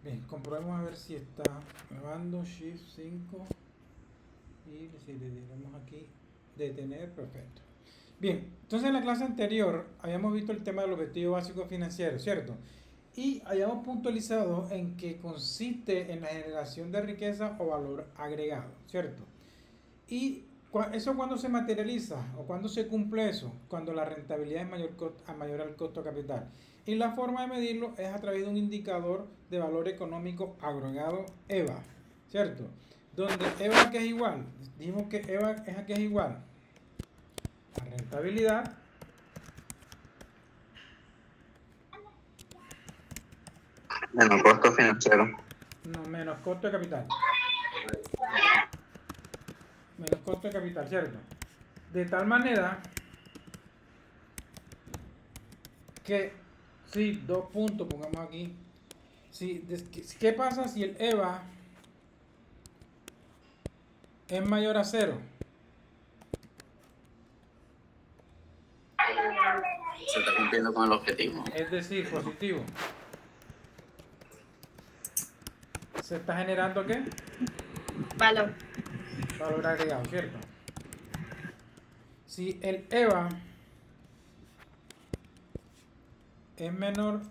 Bien, comprobemos a ver si está grabando. Shift 5. Y si le diremos aquí detener, perfecto. Bien, entonces en la clase anterior habíamos visto el tema del objetivo básico financiero, ¿cierto? Y habíamos puntualizado en que consiste en la generación de riqueza o valor agregado, ¿cierto? Y eso cuando se materializa o cuando se cumple eso, cuando la rentabilidad es mayor al costo capital. Y la forma de medirlo es a través de un indicador de valor económico agregado EVA, ¿cierto? Donde EVA que es igual, dijimos que EVA es a que es igual a rentabilidad Menos costo financiero. no, menos costo de capital. Menos costo de capital, ¿cierto? De tal manera que, sí, 2 puntos, pongamos aquí. Sí, ¿qué pasa si el EVA es mayor a 0? Se está cumpliendo con el objetivo. Es decir, positivo. ¿Se está generando qué? Valor. Valor agregado, ¿cierto? Si el EVA es menor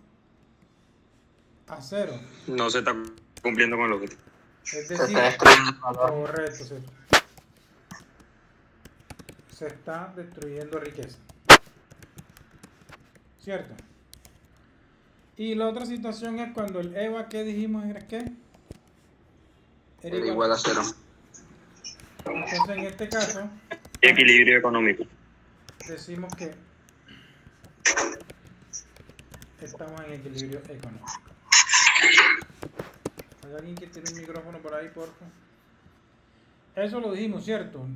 a 0, No se está cumpliendo con el objetivo. es Se decir, está destruyendo el valor. correcto, se está destruyendo riqueza, ¿cierto? Y la otra situación es cuando el EVA, ¿qué dijimos? ¿Era qué? Era igual a 0. Entonces en este caso Equilibrio económico. decimos que estamos en equilibrio económico. ¿Hay alguien que tiene un micrófono por ahí, por favor? Eso lo dijimos, ¿cierto?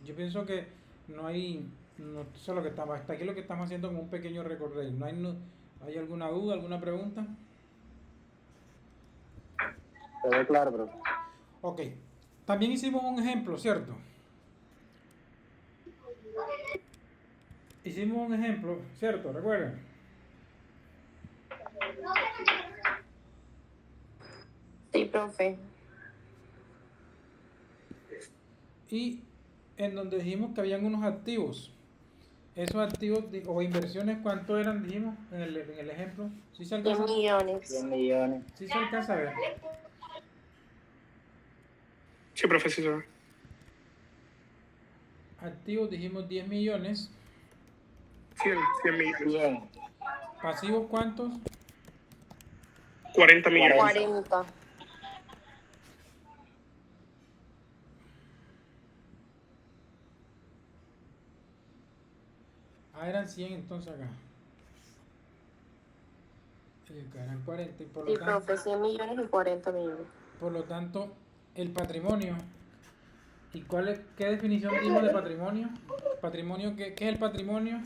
Yo pienso que no hay, no sé lo que estamos, hasta aquí lo que estamos haciendo como un pequeño recorrido. ¿Hay alguna duda, alguna pregunta? Todo claro, bro. Ok. También hicimos un ejemplo, ¿cierto? Hicimos un ejemplo, ¿cierto? ¿Recuerdan? Sí, profe. Y en donde dijimos que habían unos activos. Esos activos o inversiones, ¿cuánto eran? Dijimos en el ejemplo. ¿Sí se 100 alcanza? millones. 100 millones. ¿Sí se alcanza a ver? Sí, profesor. Activos dijimos 10 millones. 100 millones. 100. Pasivos, ¿cuántos? 40 millones. 40. Ah, eran 100 entonces acá. Acá eran 40. Y por Sí, lo tanto, profe, 100 millones y 40 millones. por lo tanto, el patrimonio. ¿Y qué definición dimos de patrimonio? ¿Patrimonio qué es el patrimonio?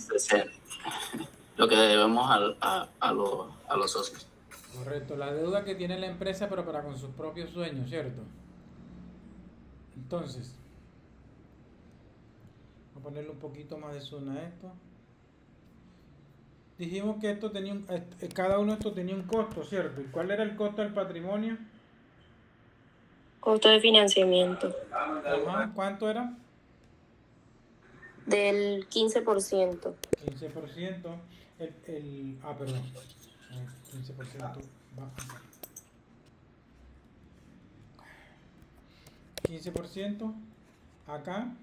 Lo que debemos a los socios. Correcto, la deuda que tiene la empresa pero para con sus propios sueños, ¿cierto? Entonces, voy a ponerle un poquito más de zoom a esto. Dijimos que esto tenía cada uno de estos tenía un costo, ¿cierto? ¿Y cuál era el costo del patrimonio? Costo de financiamiento. Ajá, ¿cuánto era? Del 15%. 15%. Perdón. 15% va. 15% acá.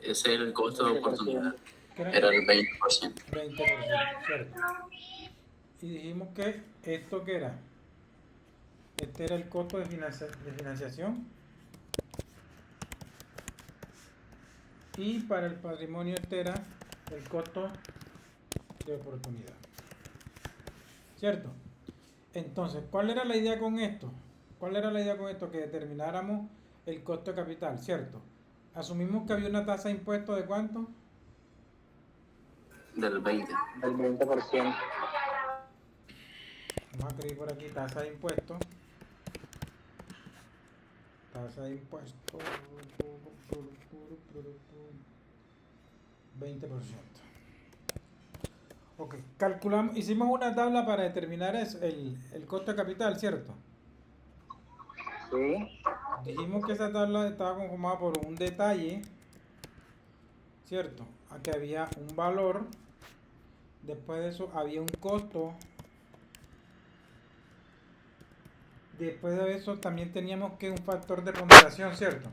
Ese es el costo de oportunidad. ¿Qué era? Era el 20%. 20%, ¿cierto? Y dijimos que esto que era. Este era el costo de financiación. Y para el patrimonio este era el costo de oportunidad. ¿Cierto? Entonces, ¿cuál era la idea con esto? ¿Cuál era la idea con esto? Que determináramos el costo de capital, ¿cierto? Asumimos que había una tasa de impuesto de ¿cuánto? Del 20. Del 20%. Vamos a escribir por aquí tasa de impuesto. Tasa de impuesto. 20%. Ok, calculamos, hicimos una tabla para determinar el costo de capital, ¿cierto? Sí, Dijimos que esa tabla estaba conformada por un detalle, ¿cierto? Aquí había un valor, después de eso había un costo, después de eso también teníamos que un factor de ponderación, ¿cierto?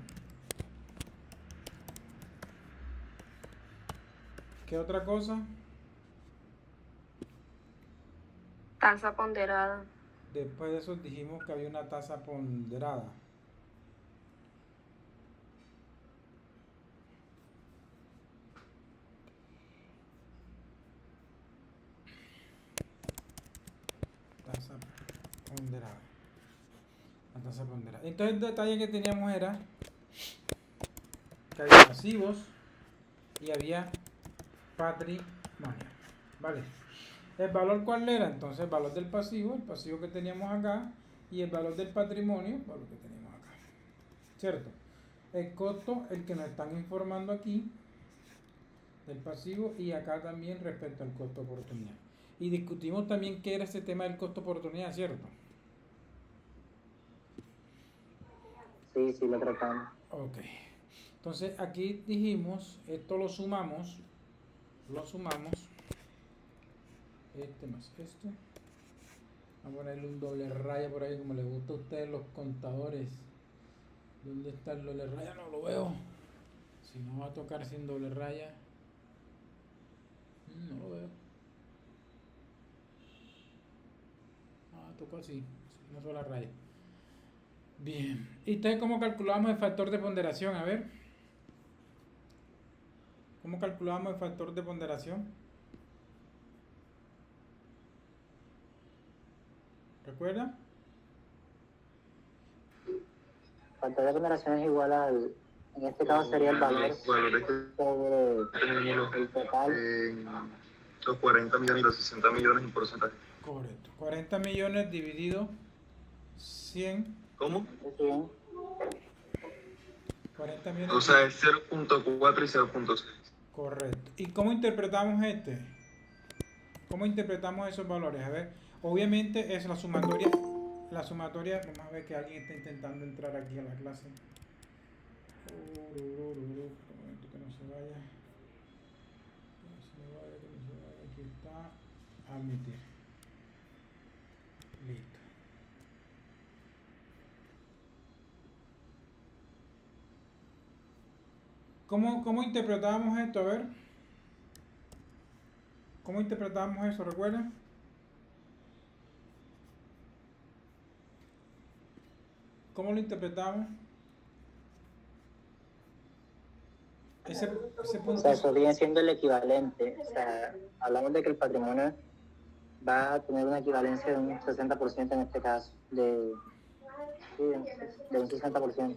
¿Qué otra cosa? Tasa ponderada. Después de eso dijimos que había una tasa ponderada. Tasa ponderada. La tasa ponderada. Entonces el detalle que teníamos era que había pasivos y había patrimonio. ¿Vale? ¿El valor cuál era? Entonces el valor del pasivo, el pasivo que teníamos acá, y el valor del patrimonio, el valor que teníamos acá. ¿Cierto? El costo, el que nos están informando aquí, del pasivo, y acá también respecto al costo de oportunidad. Y discutimos también qué era ese tema del costo de oportunidad, ¿cierto? sí, lo tratamos. Ok. Entonces aquí dijimos, esto lo sumamos, este más este. Vamos a ponerle un doble raya por ahí como les gusta a ustedes los contadores. ¿Dónde está el doble raya? No lo veo. Si no va a tocar sin doble raya. No lo veo. Tocó así, una sola raya. Bien. ¿Y entonces cómo calculamos el factor de ponderación? A ver. ¿Cómo calculamos el factor de ponderación? ¿Recuerda? Factor de ponderación es igual al, en este caso sería el valor sobre el total. Los 40 millones y los 60 millones en porcentaje. Correcto. 40 millones dividido 100. ¿Cómo? 100. 40 millones. O sea, es 0.4 y 0.6. Correcto. ¿Y cómo interpretamos este? ¿Cómo interpretamos esos valores? A ver, obviamente es la sumatoria. La sumatoria, vamos a ver que alguien está intentando entrar aquí a la clase. Un momento que no se vaya. Que no se vaya, que no se vaya. Aquí está. Admitir. Listo. ¿Cómo interpretábamos esto? A ver. ¿Cómo interpretábamos eso? ¿Recuerdan? ¿Cómo lo interpretamos? Ese O punto. sea, eso viene siendo el equivalente. O sea, hablamos de que el patrimonio va a tener una equivalencia de un 60% en este caso, de un 60%.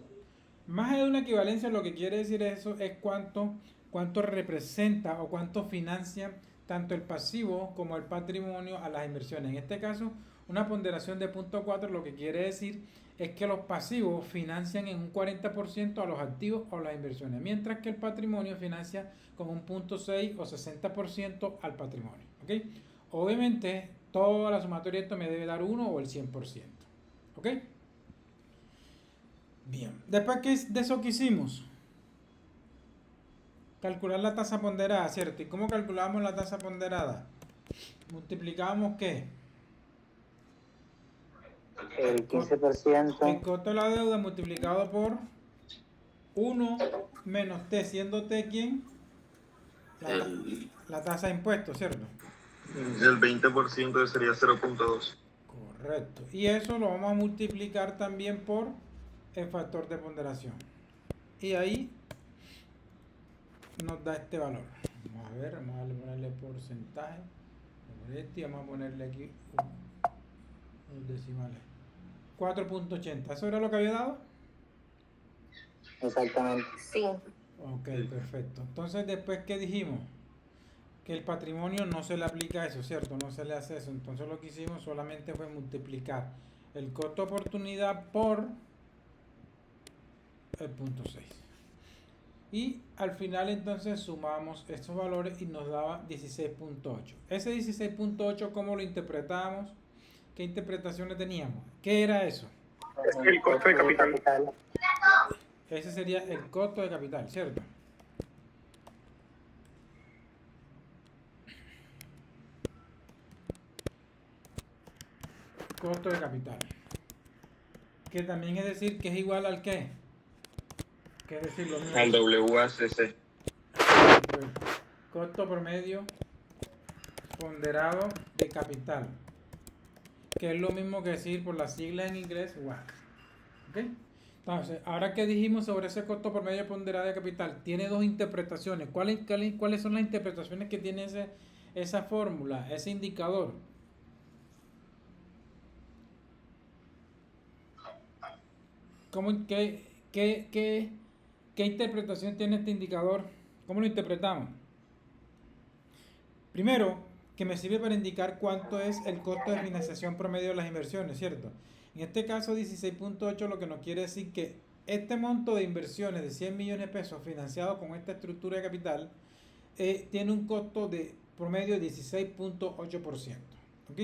Más allá de una equivalencia, lo que quiere decir eso es cuánto representa o cuánto financia tanto el pasivo como el patrimonio a las inversiones. En este caso, una ponderación de 0.4 lo que quiere decir es que los pasivos financian en un 40% a los activos o las inversiones, mientras que el patrimonio financia con un 0.6 o 60% al patrimonio. ¿Ok? Obviamente, toda la sumatoria de esto me debe dar 1 o el 100%. ¿Ok? Bien, después de eso que hicimos, calcular la tasa ponderada, ¿cierto? ¿Y cómo calculamos la tasa ponderada? Multiplicamos ¿qué? El 15%. El costo de la deuda multiplicado por 1 menos T, siendo T ¿quién? La tasa de impuestos, ¿cierto? El 20% sería 0.2. Correcto. Y eso lo vamos a multiplicar también por el factor de ponderación. Y ahí nos da este valor. Vamos a ver, vamos a ponerle porcentaje por este y vamos a ponerle aquí unos decimales. 4.80. ¿Eso era lo que había dado? Exactamente. Sí. Ok, perfecto. Entonces, después, ¿qué dijimos? Que el patrimonio no se le aplica eso, ¿cierto? No se le hace eso. Entonces, lo que hicimos solamente fue multiplicar el costo de oportunidad por el 0.6. Y al final entonces sumamos estos valores y nos daba 16.8. Ese 16.8, ¿cómo lo interpretamos? ¿Qué interpretaciones teníamos? ¿Qué era eso? El costo de capital. Ese sería el costo de capital, ¿cierto? Costo de capital. Que también es decir que es igual al ¿qué? Que es decir lo mismo. Al WACC. Costo promedio ponderado de capital. Que es lo mismo que decir por las siglas en inglés WACC. ¿Ok? Entonces, ahora que dijimos sobre ese costo promedio ponderado de capital, tiene dos interpretaciones. ¿Cuáles son las interpretaciones que tiene esa fórmula, ese indicador? ¿Qué interpretación tiene este indicador? ¿Cómo lo interpretamos? Primero, que me sirve para indicar cuánto es el costo de financiación promedio de las inversiones, ¿cierto? En este caso 16.8 lo que nos quiere decir que este monto de inversiones de 100 millones de pesos financiado con esta estructura de capital tiene un costo de promedio de 16.8%. ¿Ok?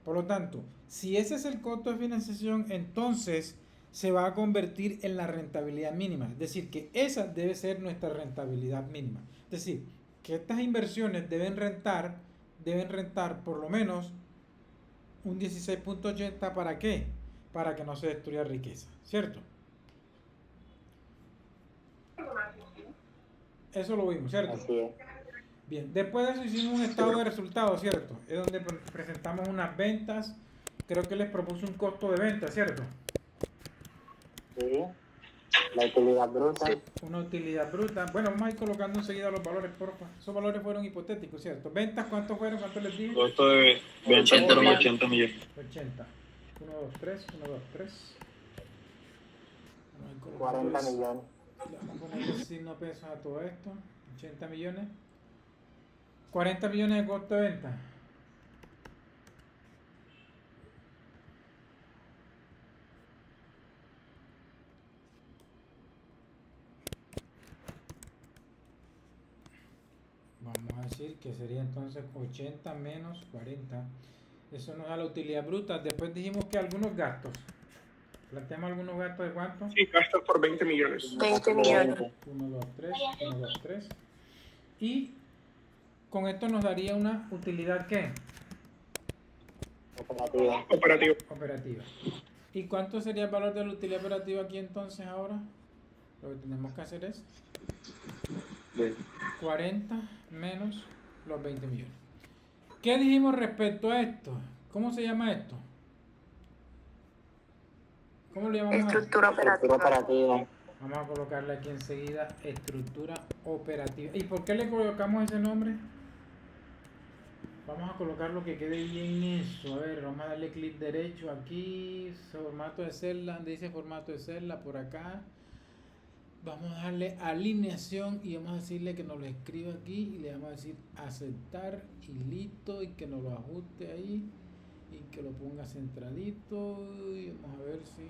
Por lo tanto, si ese es el costo de financiación, entonces se va a convertir en la rentabilidad mínima. Es decir, que esa debe ser nuestra rentabilidad mínima. Es decir, que estas inversiones deben rentar por lo menos un 16.80. ¿Para qué? Para que no se destruya riqueza, ¿cierto? Eso lo vimos, ¿cierto? Así es. Bien, después de eso hicimos un estado de resultados, ¿cierto? Es donde presentamos unas ventas. Creo que les propuse un costo de venta, ¿cierto? Sí. La utilidad bruta. Sí. Una utilidad bruta. Bueno, vamos a ir colocando enseguida los valores, porfa. Esos valores fueron hipotéticos, ¿cierto? ¿Ventas cuántos fueron? ¿Cuántos les dije? Costo de venta 80 por millones. 80 millones. 80. 1, 2, 3, 1, 2, 3. 40 millones. Le vamos a poner el signo pesos a todo esto. 80 millones. 40 millones de costo de venta. Vamos a decir que sería entonces 80 menos 40. Eso nos da la utilidad bruta. Después dijimos que algunos gastos. Planteamos algunos gastos de cuánto. Sí, gastos por 20 millones. 20 millones. 1, 2, 3, 1, 2, 3. Y con esto nos daría una utilidad ¿qué? Operativa. Operativo. Operativa. ¿Y cuánto sería el valor de la utilidad operativa aquí entonces ahora? Lo que tenemos que hacer es 40 menos los 20 millones. ¿Qué dijimos respecto a esto? ¿Cómo se llama esto? ¿Cómo le llamamos a esto? Estructura Estructura operativa. operativa. Vamos a colocarle aquí enseguida estructura operativa. ¿Y por qué le colocamos ese nombre? Vamos a colocar lo que quede bien eso. A ver, vamos a darle clic derecho aquí. Formato de celda. Donde dice formato de celda, por acá. Vamos a darle alineación y vamos a decirle que nos lo escriba aquí. Y le vamos a decir aceptar y listo. Y que nos lo ajuste ahí. Y que lo ponga centradito. Y vamos a ver si...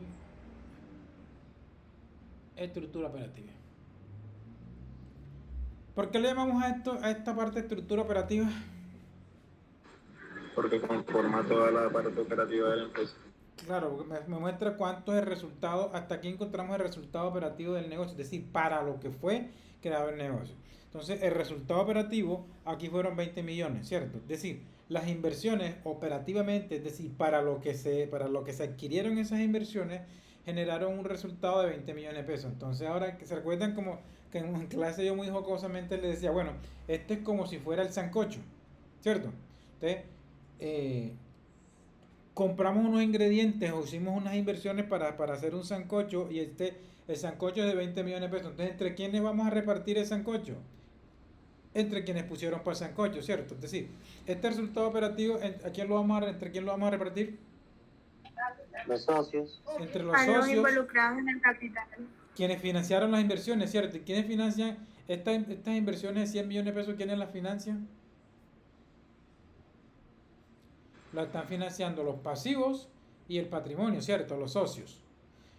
Estructura operativa. ¿Por qué le llamamos a esta parte estructura operativa? Porque conforma toda la parte operativa de la empresa. Claro, porque me muestra cuánto es el resultado, hasta aquí encontramos el resultado operativo del negocio, es decir, para lo que fue creado el negocio. Entonces, el resultado operativo aquí fueron 20 millones, ¿cierto? Es decir, las inversiones operativamente, es decir, para lo que se adquirieron esas inversiones, generaron un resultado de 20 millones de pesos. Entonces, ahora se recuerdan como que en clase yo muy jocosamente les decía, bueno, este es como si fuera el sancocho, ¿cierto? Entonces, compramos unos ingredientes o hicimos unas inversiones para hacer un sancocho y el sancocho es de 20 millones de pesos. Entonces, ¿entre quiénes vamos a repartir el sancocho? Entre quienes pusieron para el sancocho, ¿cierto? Es decir, este resultado operativo, ¿entre quién lo vamos a repartir? Los socios. Entre los A los socios, involucrados en el capital. quienes financiaron las inversiones, ¿cierto? ¿Y quiénes financian estas inversiones de 100 millones de pesos? ¿Quiénes las financian? La están financiando los pasivos y el patrimonio, ¿cierto? Los socios.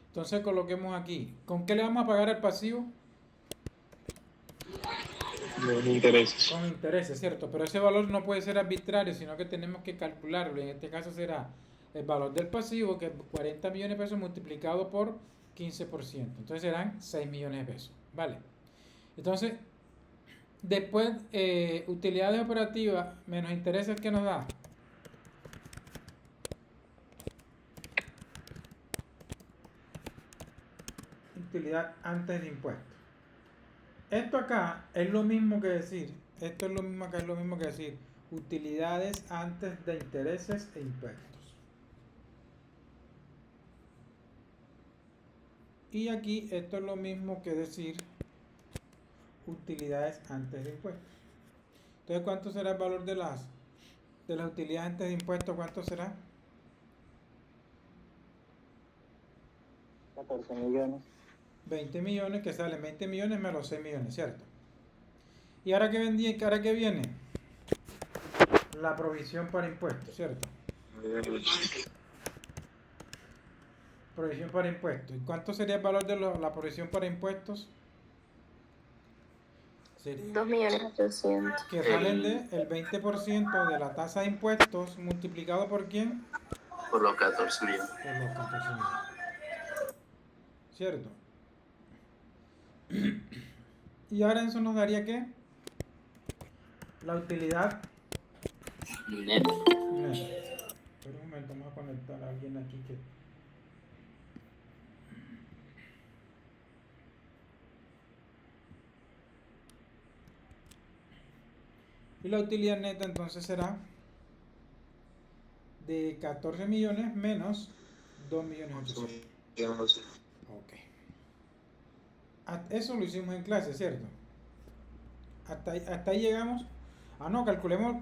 Entonces coloquemos aquí. ¿Con qué le vamos a pagar al pasivo? Los intereses. con intereses, ¿cierto? Pero ese valor no puede ser arbitrario, sino que tenemos que calcularlo. En este caso será el valor del pasivo, que es 40 millones de pesos multiplicado por 15%. Entonces serán 6 millones de pesos, ¿vale? Entonces, después, utilidades operativas menos intereses, ¿qué nos da? Utilidad antes de impuestos. Esto acá es lo mismo que decir, esto es lo mismo acá, es lo mismo que decir utilidades antes de intereses e impuestos. Y aquí esto es lo mismo que decir utilidades antes de impuestos. Entonces, ¿cuánto será el valor de las utilidades antes de impuestos? ¿Cuánto será? 14 millones. 20 millones, que salen 20 millones menos 6 millones, ¿cierto? Y ahora que vendí, ahora que viene la provisión para impuestos, ¿cierto? Provisión para impuestos. ¿Y cuánto sería el valor de la provisión para impuestos? Sería 2.800.000. que salen el 20% de la tasa de impuestos multiplicado por ¿quién? Por los 14 millones. Por los 14 millones. ¿Cierto? Y ahora eso nos daría ¿qué? La utilidad Neto. neta. Espera un momento, vamos a conectar a alguien aquí que... Y la utilidad neta entonces será de 14 millones menos 2 millones 800. Ok. Eso lo hicimos en clase, ¿cierto? Hasta ahí llegamos. Ah, no, calculemos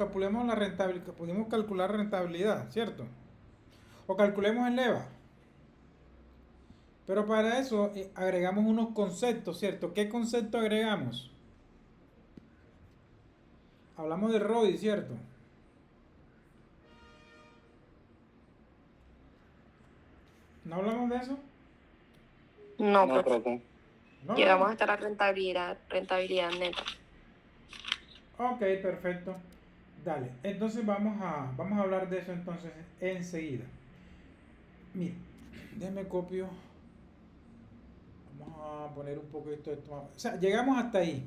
la rentabilidad. Pudimos calcular rentabilidad, ¿cierto? O calculemos el EVA. Pero para eso agregamos unos conceptos, ¿cierto? ¿Qué concepto agregamos? Hablamos de ROI, ¿cierto? ¿No hablamos de eso? No, No, pues profe. No, llegamos no. hasta la rentabilidad neta. Ok, perfecto. Dale, entonces vamos a hablar de eso entonces enseguida. Mira, déjame copio. Vamos a poner un poquito de esto. O sea, llegamos hasta ahí.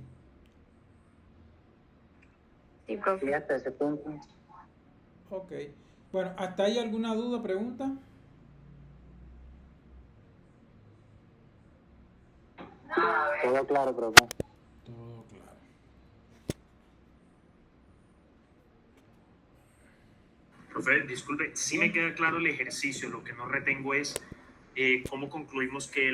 Sí, profe. Sí, hasta ese punto. Ok. Bueno, ¿hasta ahí alguna duda, pregunta? Todo claro, profe. Todo claro. Profe, disculpe, sí me queda claro el ejercicio, lo que no retengo es cómo concluimos que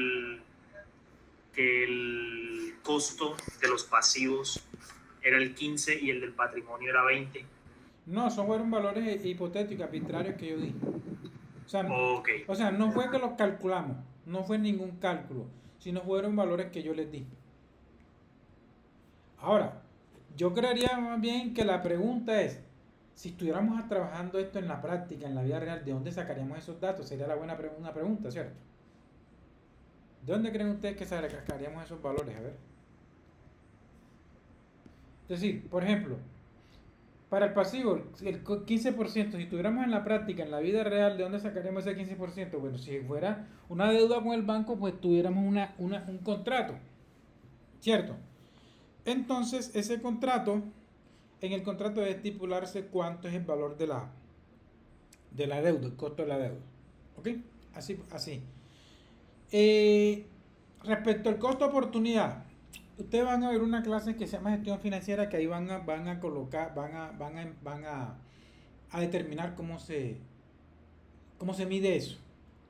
el costo de los pasivos era el 15 y el del patrimonio era 20. No, son fueron valores hipotéticos, arbitrarios que yo di. Ok. O sea, no fue que los calculamos, no fue ningún cálculo, sino fueron valores que yo les di. Ahora, yo creería más bien que la pregunta es, si estuviéramos trabajando esto en la práctica, en la vida real, ¿de dónde sacaríamos esos datos? Sería una pregunta, ¿cierto? ¿De dónde creen ustedes que sacaríamos esos valores? A ver. Es decir, por ejemplo, para el pasivo, el 15%, si estuviéramos en la práctica, en la vida real, ¿de dónde sacaríamos ese 15%? Bueno, si fuera una deuda con el banco, pues tuviéramos un contrato, ¿cierto? Entonces, ese contrato, en el contrato debe estipularse cuánto es el valor de la deuda, el costo de la deuda. ¿Ok? Así. Respecto al costo de oportunidad, ustedes van a ver una clase que se llama gestión financiera, que ahí van a colocar, van a determinar cómo se mide eso,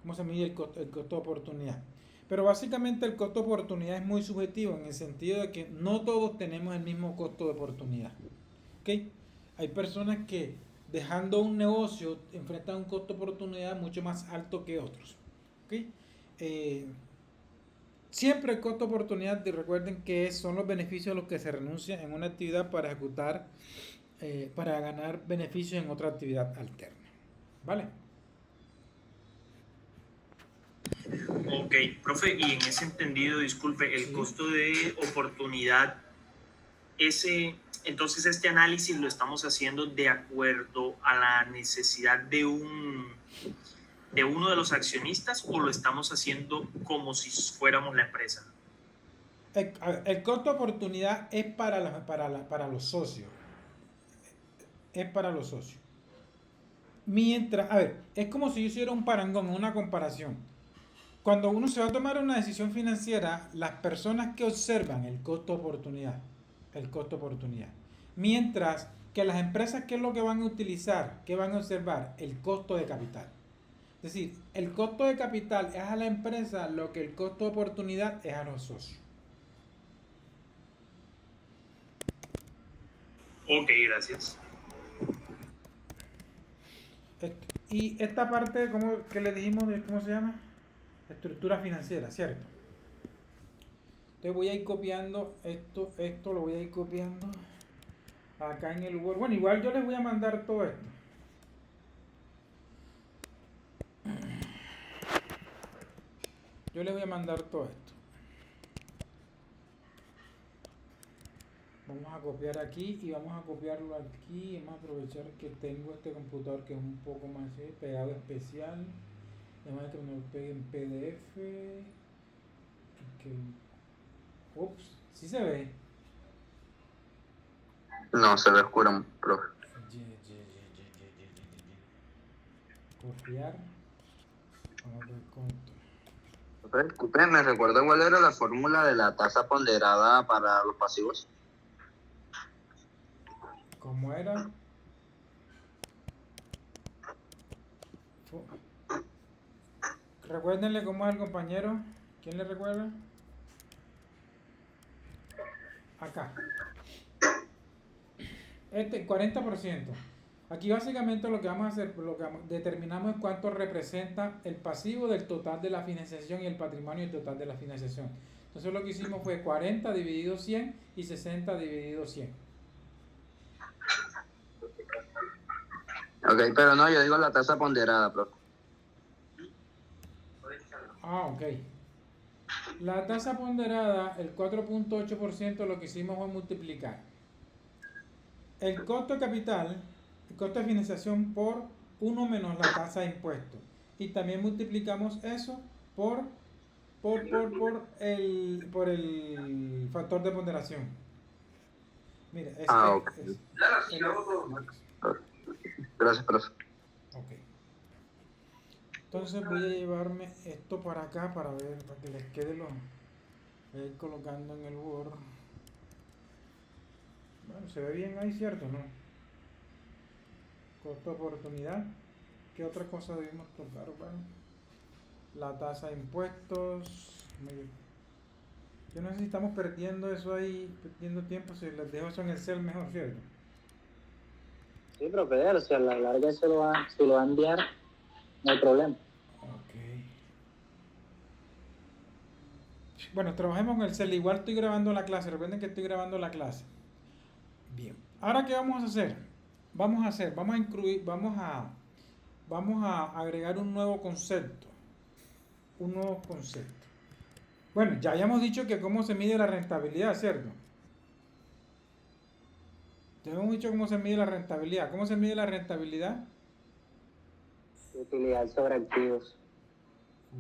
cómo se mide el costo de oportunidad. Pero básicamente el costo de oportunidad es muy subjetivo en el sentido de que no todos tenemos el mismo costo de oportunidad. ¿Okay? Hay personas que dejando un negocio enfrentan un costo de oportunidad mucho más alto que otros. ¿Okay? Siempre el costo de oportunidad, y recuerden que son los beneficios a los que se renuncia en una actividad para ejecutar, para ganar beneficios en otra actividad alterna. ¿Vale? Ok, profe, y en ese entendido, disculpe, el Sí. costo de oportunidad entonces este análisis lo estamos haciendo de acuerdo a la necesidad de uno de los accionistas, o lo estamos haciendo como si fuéramos la empresa. El costo de oportunidad es para los socios. Es para los socios. Mientras, a ver, es como si yo hiciera un parangón, una comparación. Cuando uno se va a tomar una decisión financiera, las personas que observan el costo de oportunidad, mientras que las empresas, ¿qué es lo que van a utilizar? ¿Qué van a observar? El costo de capital. Es decir, el costo de capital es a la empresa lo que el costo de oportunidad es a los socios. Ok, gracias. Y esta parte, que le dijimos, ¿cómo se llama? Estructura financiera, ¿cierto? Entonces voy a ir copiando esto lo voy a ir copiando acá en el Word. Bueno, igual yo les voy a mandar todo esto. Yo les voy a mandar todo esto. Vamos a copiar aquí y vamos a copiarlo aquí. Vamos a aprovechar que tengo este computador que es un poco más pegado especial. Además que me lo pegue en PDF. Ups, sí se ve. No, se ve oscuro, profe. Copiar. Vamos a ver cuánto. Profe, disculpe, ¿me recuerda cuál era la fórmula de la tasa ponderada para los pasivos? ¿Cómo era? Recuérdenle cómo es el compañero. ¿Quién le recuerda? Acá. Este 40%. Aquí básicamente lo que vamos a hacer, determinamos es cuánto representa el pasivo del total de la financiación y el patrimonio del total de la financiación. Entonces lo que hicimos fue 40 dividido 100 y 60 dividido 100. Ok, pero no, yo digo la tasa ponderada, profe. Ok. La tasa ponderada, el 4.8%, lo que hicimos fue multiplicar el costo de capital, el costo de financiación por 1 menos la tasa de impuestos. Y también multiplicamos eso por el factor de ponderación. Mira, Ok. Gracias, profe. Ok. Entonces voy a llevarme esto para acá para ver, para que les quede voy a ir colocando en el Word. Bueno, se ve bien ahí, ¿cierto? ¿No? Costo de oportunidad. ¿Qué otra cosa debemos tocar? Bueno, la tasa de impuestos. Yo no sé si estamos perdiendo eso ahí, perdiendo tiempo. Si les dejo eso en el Excel mejor, ¿cierto? Sí, profe, o sea, a la larga se lo va a enviar, no hay problema. Ok. Bueno, trabajemos con el Excel. Igual estoy grabando la clase. Recuerden que estoy grabando la clase. Bien. Ahora, ¿qué vamos a hacer? Vamos a agregar un nuevo concepto. Bueno, ya habíamos dicho que cómo se mide la rentabilidad, ¿cierto? Ya hemos dicho cómo se mide la rentabilidad. ¿Cómo se mide la rentabilidad? Utilidad sobre activos.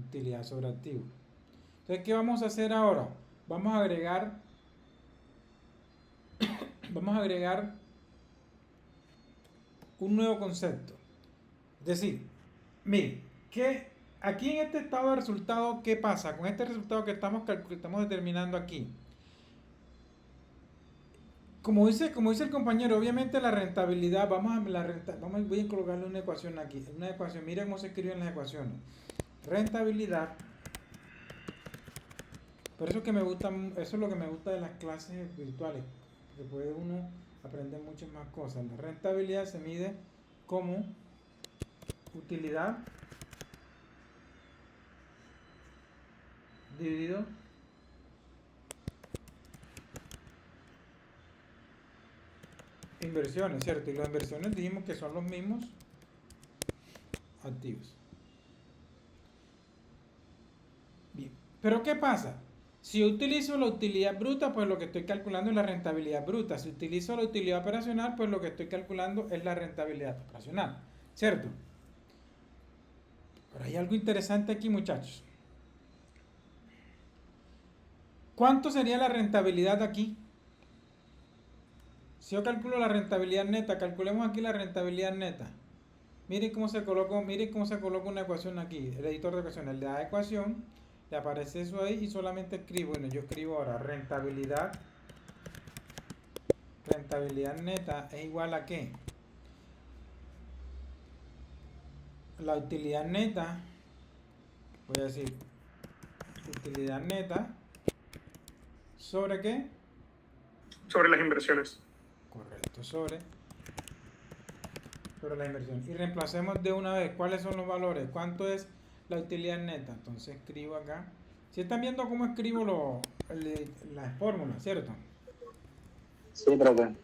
Utilidad sobre activos. Entonces, ¿qué vamos a hacer ahora? Vamos a agregar un nuevo concepto. Es decir, miren, que aquí en este estado de resultado, ¿qué pasa? Con este resultado que estamos determinando aquí. Como dice el compañero, obviamente la rentabilidad, voy a colocarle una ecuación aquí. Una ecuación, miren cómo se escriben las ecuaciones. Rentabilidad. Por eso es lo que me gusta de las clases virtuales, que puede uno aprender muchas más cosas. La rentabilidad se mide como utilidad dividido inversiones, ¿cierto? Y las inversiones dijimos que son los mismos activos. Bien, pero ¿qué pasa? Si yo utilizo la utilidad bruta, pues lo que estoy calculando es la rentabilidad bruta. Si utilizo la utilidad operacional, pues lo que estoy calculando es la rentabilidad operacional. ¿Cierto? Pero hay algo interesante aquí, muchachos. ¿Cuánto sería la rentabilidad aquí? Si yo calculo la rentabilidad neta, calculemos aquí la rentabilidad neta. Miren cómo se coloca una ecuación aquí. El editor de ecuaciones le da ecuación, le aparece eso ahí y solamente escribo. Bueno, yo escribo ahora rentabilidad neta es igual a ¿qué? La utilidad neta, voy a decir utilidad neta ¿sobre qué? Sobre las inversiones. Correcto, sobre la inversión. Y reemplacemos de una vez cuáles son los valores, cuánto es la utilidad neta. Entonces escribo acá. Si están viendo cómo escribo las fórmulas, ¿cierto? Sí, profe.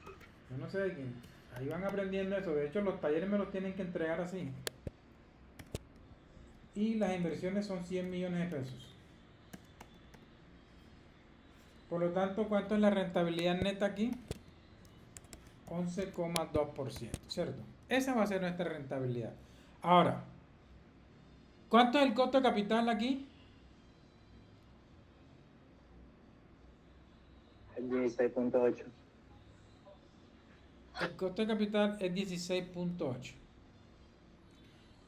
Yo no sé de quién. Ahí van aprendiendo eso. De hecho, los talleres me los tienen que entregar así. Y las inversiones son 100 millones de pesos. Por lo tanto, ¿cuánto es la rentabilidad neta aquí? 11,2%, ¿cierto? Esa va a ser nuestra rentabilidad. Ahora, ¿cuánto es el costo de capital aquí? El 16.8. El costo de capital es 16.8.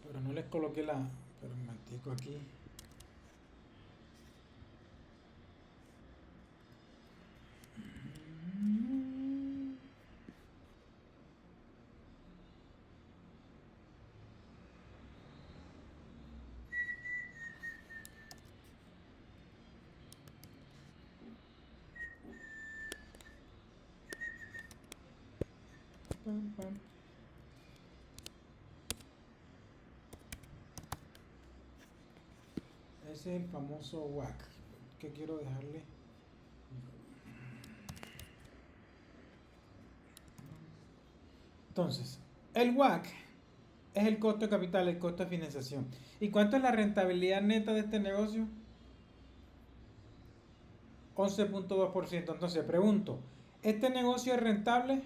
Pero no les coloqué pero un momentico aquí. Ese es el famoso WACC que quiero dejarle. Entonces, el WACC es el costo de capital, el costo de financiación. ¿Y cuánto es la rentabilidad neta de este negocio? 11.2%. Entonces, pregunto, ¿este negocio es rentable?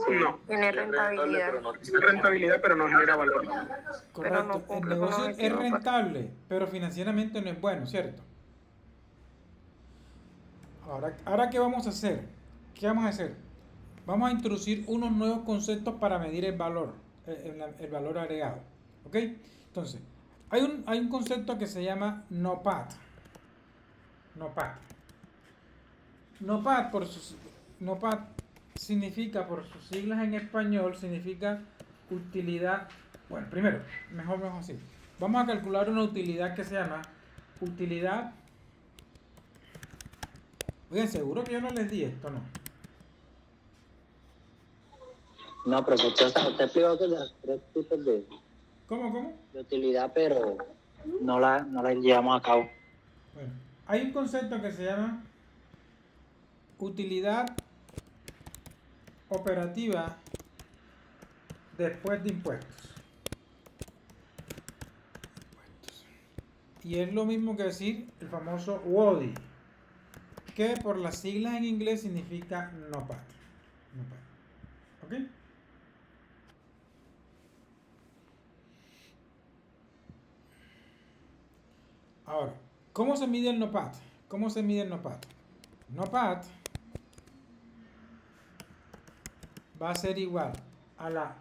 No. Tiene rentabilidad. Es rentabilidad, pero no genera valor. Correcto. no El cumple negocio con es objetivo. rentable, pero financieramente no es bueno, ¿cierto? Ahora, ¿qué vamos a hacer? ¿Qué vamos a hacer? Vamos a introducir unos nuevos conceptos para medir el valor, el valor agregado. ¿Ok? Entonces, hay un concepto que se llama NOPAT. NOPAT significa, por sus siglas en español, significa utilidad. Bueno, primero, mejor así. Vamos a calcular una utilidad que se llama utilidad. Oigan, seguro que yo no les di esto, ¿no? No, profe, usted explicó que los 3 tipos ¿Cómo? de utilidad, pero no la llevamos a cabo. Bueno, hay un concepto que se llama utilidad operativa después de impuestos. Y es lo mismo que decir el famoso WODI, que por las siglas en inglés significa NOPAT. ¿Ok? Ahora, ¿cómo se mide el NOPAT? NOPAT va a ser igual a la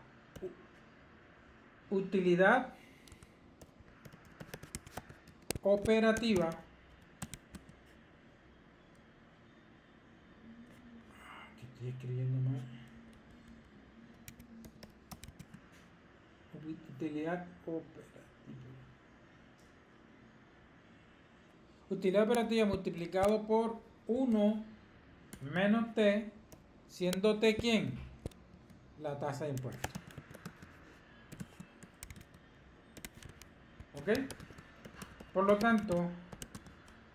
utilidad operativa que estoy escribiendo mal. Utilidad operativa. Utilidad operativa multiplicado por 1 menos T, siendo T ¿quién? La tasa de impuestos. ¿Ok? Por lo tanto,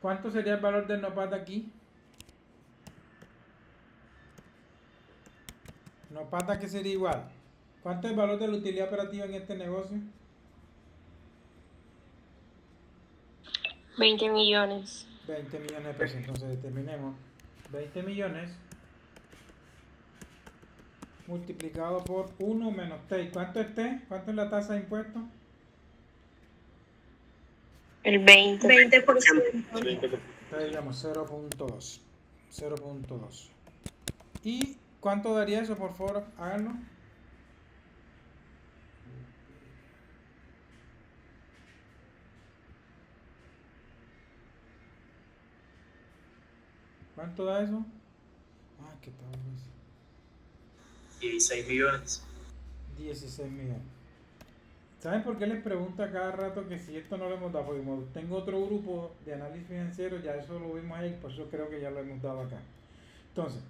¿cuánto sería el valor del NOPAT aquí? NOPAT aquí sería igual. ¿Cuánto es el valor de la utilidad operativa en este negocio? 20 millones. 20 millones de pesos. Entonces determinemos 20 millones multiplicado por 1 menos T. ¿Cuánto es T? ¿Cuánto es la tasa de impuestos? El 20. 20%. Entonces digamos 0.2. 0.2. ¿Y cuánto daría eso? Por favor, háganlo. ¿Cuánto da eso? Ah, qué tal vez. 16 millones. 16 millones. ¿Saben por qué les pregunto a cada rato que si esto no lo hemos dado? Porque como tengo otro grupo de análisis financiero, ya eso lo vimos ahí, por eso creo que ya lo hemos dado acá. Entonces,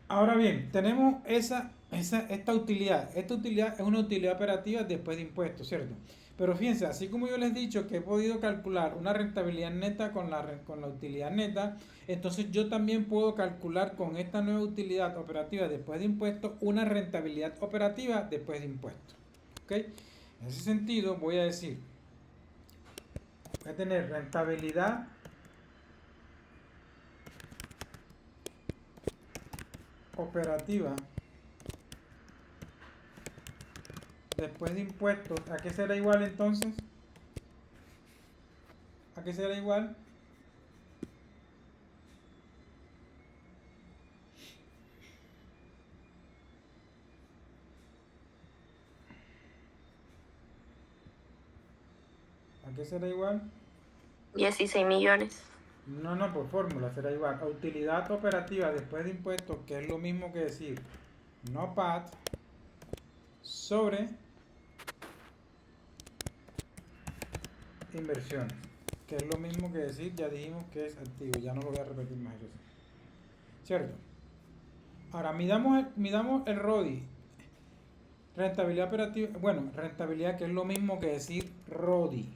ahora bien, tenemos esta utilidad. Esta utilidad es una utilidad operativa después de impuestos, ¿cierto? Pero fíjense, así como yo les he dicho que he podido calcular una rentabilidad neta con la utilidad neta, entonces yo también puedo calcular con esta nueva utilidad operativa después de impuestos una rentabilidad operativa después de impuestos. ¿Ok? En ese sentido voy a decir, voy a tener rentabilidad operativa después de impuestos. ¿A qué será igual entonces? ¿A qué será igual? ¿A qué será igual? 16 millones. No, por fórmula será igual a utilidad operativa después de impuestos, que es lo mismo que decir no PAT sobre inversiones, que es lo mismo que decir, ya dijimos que es activo, ya no lo voy a repetir más eso, ¿cierto? Ahora midamos el RODI, rentabilidad operativa, bueno, rentabilidad, que es lo mismo que decir RODI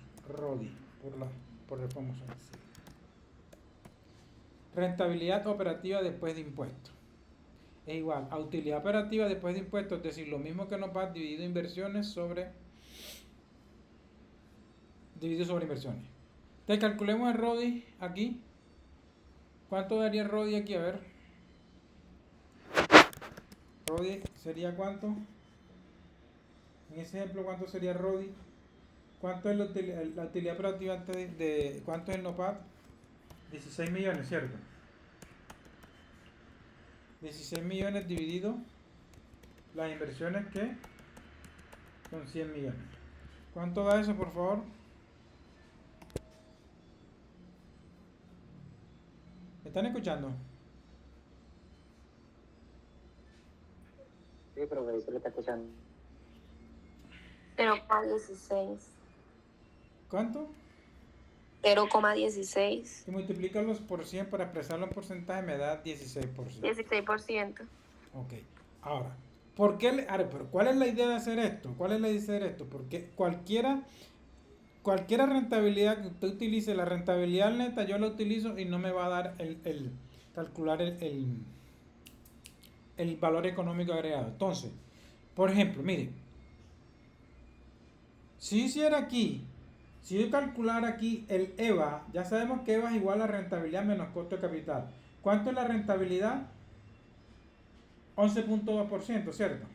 por el famoso rentabilidad operativa después de impuestos es igual a utilidad operativa después de impuestos, es decir, lo mismo que no PAT dividido inversiones sobre inversiones. Entonces calculemos el RODI aquí. ¿Cuánto daría el RODI aquí? A ver, RODI sería ¿cuánto? En ese ejemplo, ¿cuánto sería RODI? ¿Cuánto es la utilidad operativa antes de cuánto es el no PAT? 16 millones, ¿cierto? 16 millones dividido las inversiones, que son 100 millones. ¿Cuánto da eso, por favor? ¿Me están escuchando? Sí, profesor, lo está escuchando. 0,16. ¿Cuánto? 0,16. Si multiplicarlos por 100 para expresarlo en porcentaje me da 16%. 16%. Ok. Ahora, pero ¿cuál es la idea de hacer esto? ¿Cuál es la idea de hacer esto? Porque cualquiera rentabilidad que usted utilice, la rentabilidad neta, yo la utilizo y no me va a dar calcular el valor económico agregado. Entonces, por ejemplo, mire, si hiciera aquí, si yo calculara aquí el EVA, ya sabemos que EVA es igual a rentabilidad menos costo de capital. ¿Cuánto es la rentabilidad? 11.2%, ¿cierto?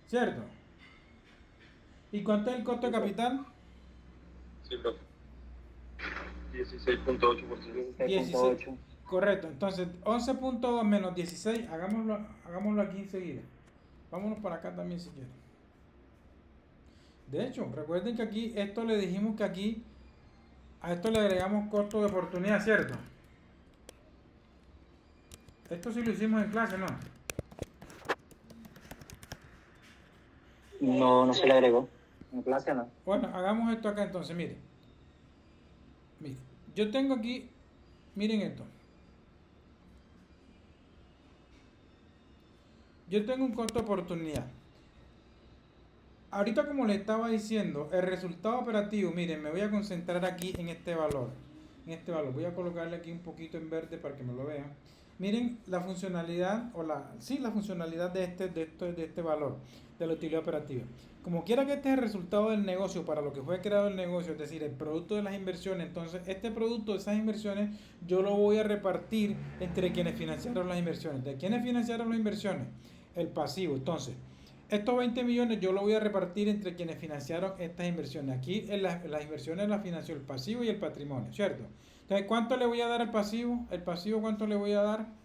¿Cierto? ¿Y cuánto es el costo de capital? Sí, profe. 16.8%. 16. Correcto, entonces 11.2 menos 16, hagámoslo aquí enseguida. Vámonos para acá también si quieren. De hecho, recuerden que aquí, esto le dijimos que aquí, a esto le agregamos costo de oportunidad, ¿cierto? Esto sí lo hicimos en clase, ¿no? No se le agregó. En clase no. Bueno, hagamos esto acá entonces, miren. Miren, yo tengo aquí, miren esto. Yo tengo un costo de oportunidad. Ahorita, como les estaba diciendo, el resultado operativo, miren, me voy a concentrar aquí en este valor. Voy a colocarle aquí un poquito en verde para que me lo vean. miren la funcionalidad la funcionalidad de este valor de la utilidad operativa. Como quiera que este es el resultado del negocio para lo que fue creado el negocio, es decir, el producto de las inversiones, entonces este producto de esas inversiones yo lo voy a repartir entre quienes financiaron las inversiones. ¿De quiénes financiaron las inversiones? El pasivo. Entonces, estos 20 millones yo lo voy a repartir entre quienes financiaron estas inversiones. Aquí en las inversiones las financió el pasivo y el patrimonio, ¿cierto? Entonces, ¿cuánto le voy a dar al pasivo? ¿El pasivo cuánto le voy a dar?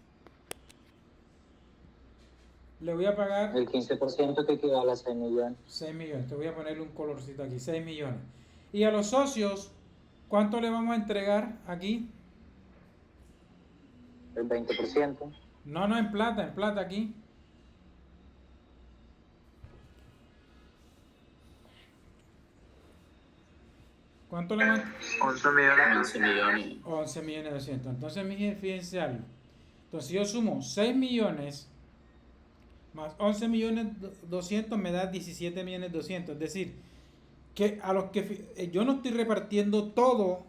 Le voy a pagar El 15% que equivale a 6 millones. 6 millones. Te voy a ponerle un colorcito aquí, 6 millones. Y a los socios, ¿cuánto le vamos a entregar aquí? El 20%. No, en plata aquí. ¿Cuánto le vamos a 11 millones. 11 millones. 11 millones 200. Entonces, mi gente, fíjense algo. Entonces, yo sumo 6 millones más 11 millones 200 me da 17 millones 200. Es decir, que a los que yo no estoy repartiendo todo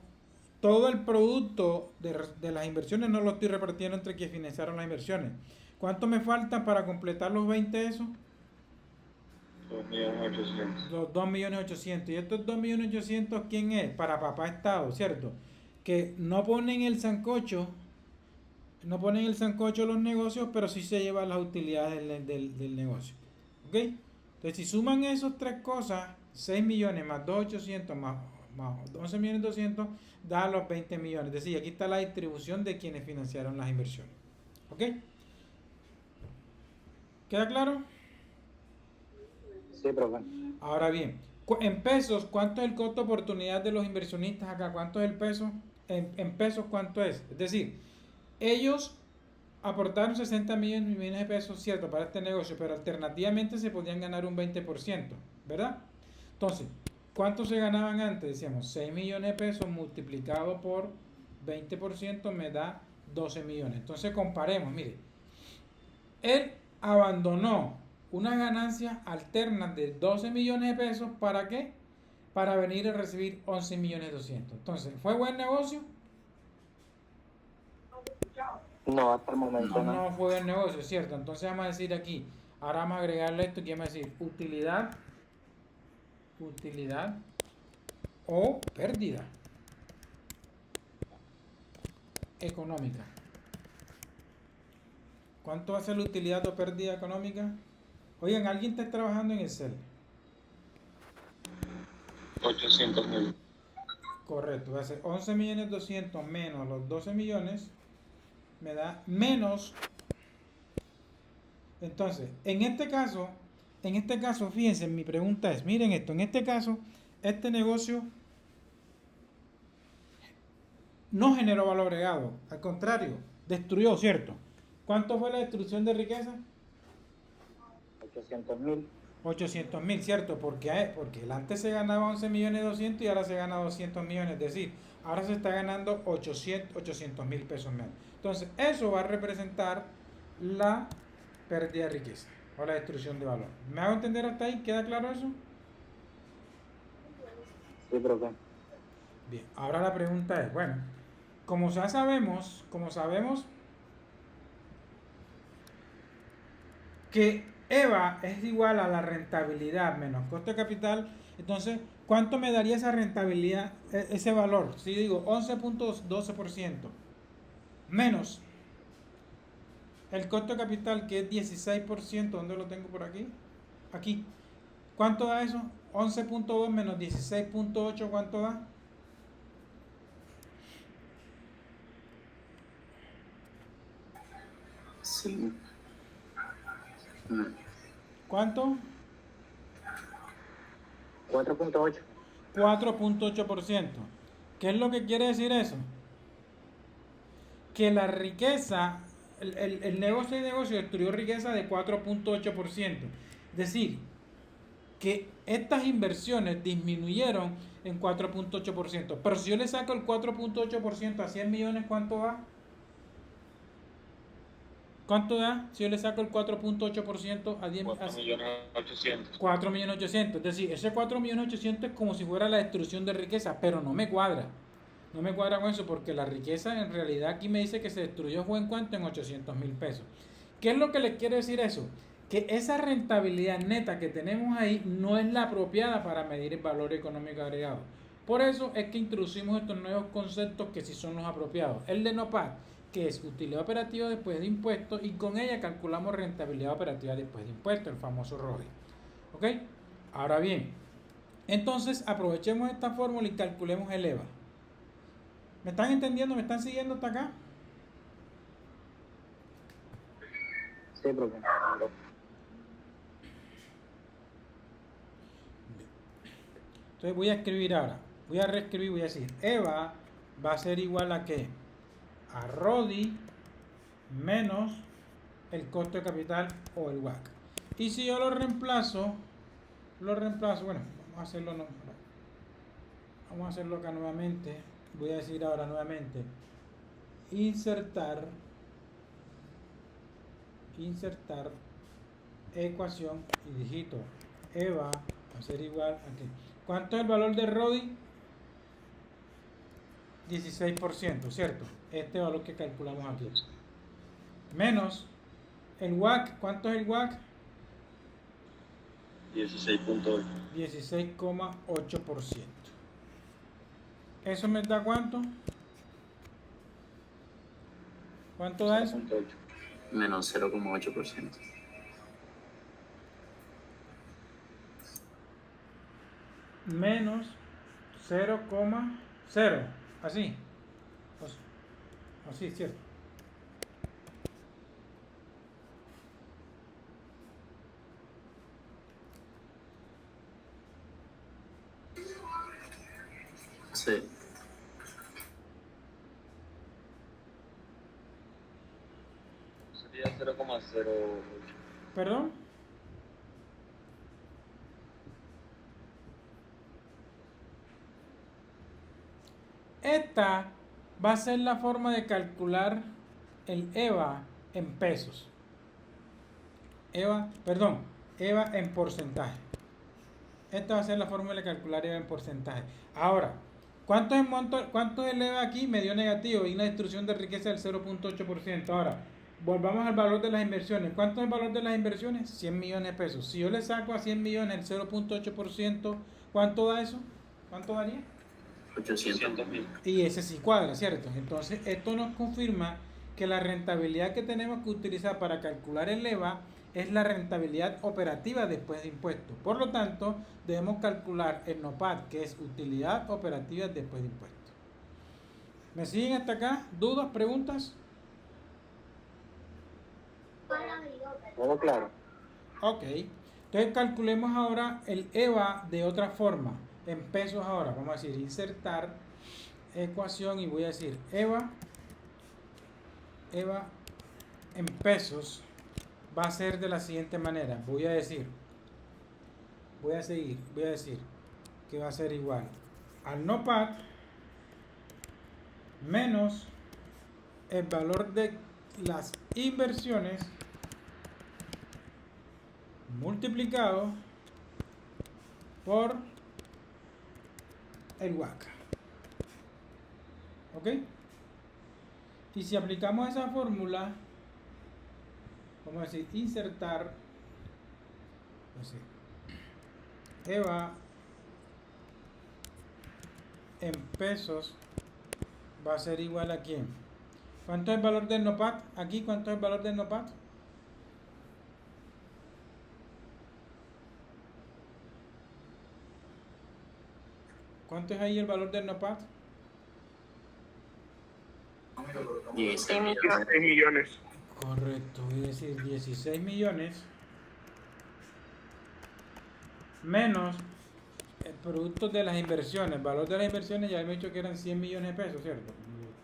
el producto de las inversiones, no lo estoy repartiendo entre quienes financiaron las inversiones. ¿Cuánto me falta para completar los 20 de esos? 2.800.000. Los 2.800.000. ¿Y estos 2.800.000 quién es? Para papá Estado, ¿cierto? Que no ponen el sancocho los negocios, pero sí se llevan las utilidades del negocio. ¿Ok? Entonces, si suman esas tres cosas, 6 millones más 2.800 más 11 millones 200, da los 20 millones. Es decir, aquí está la distribución de quienes financiaron las inversiones. ¿Ok? ¿Queda claro? Sí, profe. Ahora bien, en pesos, ¿cuánto es el costo de oportunidad de los inversionistas acá? ¿Cuánto es el peso? En pesos, ¿cuánto es? Es decir, ellos aportaron 60 millones de pesos, cierto, para este negocio, pero alternativamente se podían ganar un 20%, ¿verdad? Entonces, ¿cuánto se ganaban antes? Decíamos, 6 millones de pesos multiplicado por 20% me da 12 millones. Entonces, comparemos, mire, él abandonó unas ganancias alternas de 12 millones de pesos, ¿para qué? Para venir a recibir 11 millones 200. Entonces, ¿fue buen negocio? No, hasta el momento no. No fue buen negocio, ¿cierto? Entonces vamos a decir aquí, ahora vamos a agregarle esto, que vamos a decir utilidad o pérdida económica. ¿Cuánto va a ser la utilidad o pérdida económica? Oigan, ¿alguien está trabajando en Excel? 800.000. Correcto, va a ser 11 millones 200 menos los 12 millones, me da menos. Entonces, en este caso, fíjense, mi pregunta es, miren esto, en este caso, este negocio no generó valor agregado, al contrario, destruyó, ¿cierto? ¿Cuánto fue la destrucción de riqueza? 800.000. 800.000, ¿cierto? Porque el antes se ganaba 11 millones 200 y ahora se gana 200 millones, es decir, ahora se está ganando 800.000 pesos menos. Entonces, eso va a representar la pérdida de riqueza o la destrucción de valor. ¿Me hago entender hasta ahí? ¿Queda claro eso? Sí, profe. Bien, ahora la pregunta es, bueno, como sabemos que EVA es igual a la rentabilidad menos costo de capital, entonces, ¿cuánto me daría esa rentabilidad, ese valor? Si digo 11.12% menos el costo de capital, que es 16%, ¿dónde lo tengo por aquí? Aquí. ¿Cuánto da eso? 11.2 menos 16.8, ¿cuánto da? Sí. ¿Cuánto? 4.8. 4.8%. ¿Qué es lo que quiere decir eso? Que la riqueza, el negocio destruyó riqueza de 4.8%. Es decir, que estas inversiones disminuyeron en 4.8%. Pero si yo le saco el 4.8% a 100 millones, ¿cuánto da? ¿Cuánto da si yo le saco el 4.8% a 10 4.800.000. 4.800.000? Es decir, ese 4.800.000 es como si fuera la destrucción de riqueza, pero no me cuadra. No me cuadra con eso porque la riqueza en realidad aquí me dice que se destruyó fue en cuanto en 800.000 pesos. ¿Qué es lo que les quiere decir eso? Que esa rentabilidad neta que tenemos ahí no es la apropiada para medir el valor económico agregado. Por eso es que introducimos estos nuevos conceptos que sí son los apropiados. El de NOPAT, que es utilidad operativa después de impuestos, y con ella calculamos rentabilidad operativa después de impuestos, el famoso ROE. ¿Ok? Ahora bien, entonces aprovechemos esta fórmula y calculemos el EVA. ¿Me están entendiendo? ¿Me están siguiendo hasta acá? Sí, profe. Entonces voy a escribir ahora, voy a reescribir, voy a decir, EVA va a ser igual a ¿qué? A RODI menos el costo de capital o el WACC. Y si yo lo reemplazo, bueno, vamos a hacerlo acá nuevamente. Voy a decir ahora nuevamente, insertar ecuación y digito EVA va a ser igual a ¿qué? ¿Cuánto es el valor de RODI? 16%, ¿cierto? Este valor que calculamos aquí. Menos el WACC, ¿cuánto es el WACC? 16.8. 16,8%. ¿Eso me da cuánto? ¿Cuánto da eso? Menos 0,8%. Menos 0,0. Así. Así, ¿cierto? Sí. Sería 0,08. ¿Perdón? Esta va a ser la forma de calcular el EVA en pesos. EVA en porcentaje. Esta va a ser la fórmula de calcular EVA en porcentaje. Ahora, ¿cuánto es el EVA aquí? Me dio negativo y una destrucción de riqueza del 0.8%. Ahora, volvamos al valor de las inversiones. ¿Cuánto es el valor de las inversiones? 100 millones de pesos. Si yo le saco a 100 millones el 0.8%, ¿cuánto da eso? ¿Cuánto daría? 800.000. Y ese sí cuadra, ¿cierto? Entonces, esto nos confirma que la rentabilidad que tenemos que utilizar para calcular el EVA es la rentabilidad operativa después de impuestos. Por lo tanto, debemos calcular el NOPAT, que es utilidad operativa después de impuestos. ¿Me siguen hasta acá? ¿Dudas? ¿Preguntas? Todo claro. Ok. Entonces, calculemos ahora el EVA de otra forma. En pesos ahora. Vamos a decir, insertar ecuación y voy a decir EVA en pesos va a ser de la siguiente manera. Voy a decir que va a ser igual al NOPAT menos el valor de las inversiones multiplicado por el WACC. ¿Ok? Y si aplicamos esa fórmula, vamos a decir insertar, así, EVA en pesos va a ser igual a ¿quién? ¿Cuánto es el valor del NOPAT? Aquí, ¿cuánto es el valor del NOPAT? ¿Cuánto es ahí el valor del NOPAT? 16 millones. 16 millones. Correcto, voy a decir 16 millones menos el producto de las inversiones. El valor de las inversiones ya hemos dicho que eran 100 millones de pesos, ¿cierto?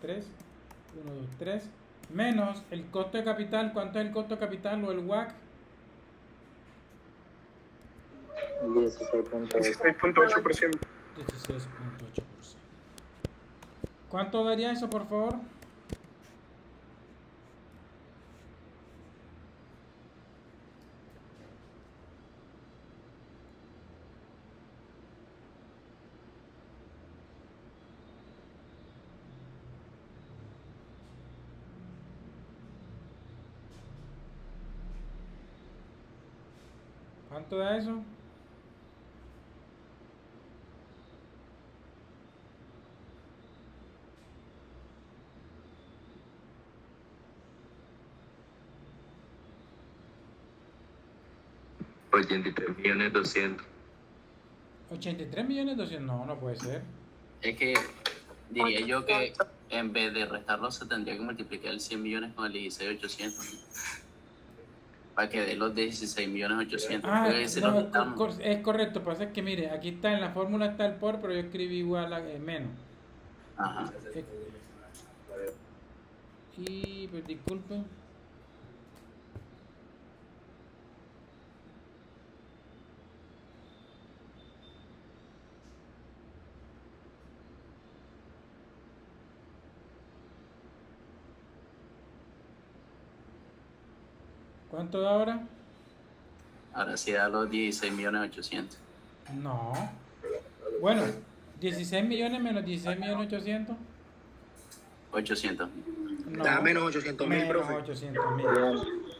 1, 2, 3. Menos el costo de capital. ¿Cuánto es el costo de capital o el WACC? 16.8. 16.8%. 16.8%. ¿Cuánto daría eso, por favor? ¿Cuánto da eso? $83.200.000. 83.200.000. No, no puede ser. Es que diría yo que en vez de restarlo se tendría que multiplicar el 100 millones con el 16.800 para que dé los 16.800.000. Ah, Porque si no, lo quitamos, es correcto. Pasa que mire, aquí está en la fórmula está el por, pero yo escribí igual a menos. ajá. Y pues disculpen. ¿Cuánto da ahora? Ahora sí da los 16.800.000. No. Bueno, 16 millones menos 16.800.000. 800.000. No. Da menos 800.000, Menos profe. 800.000.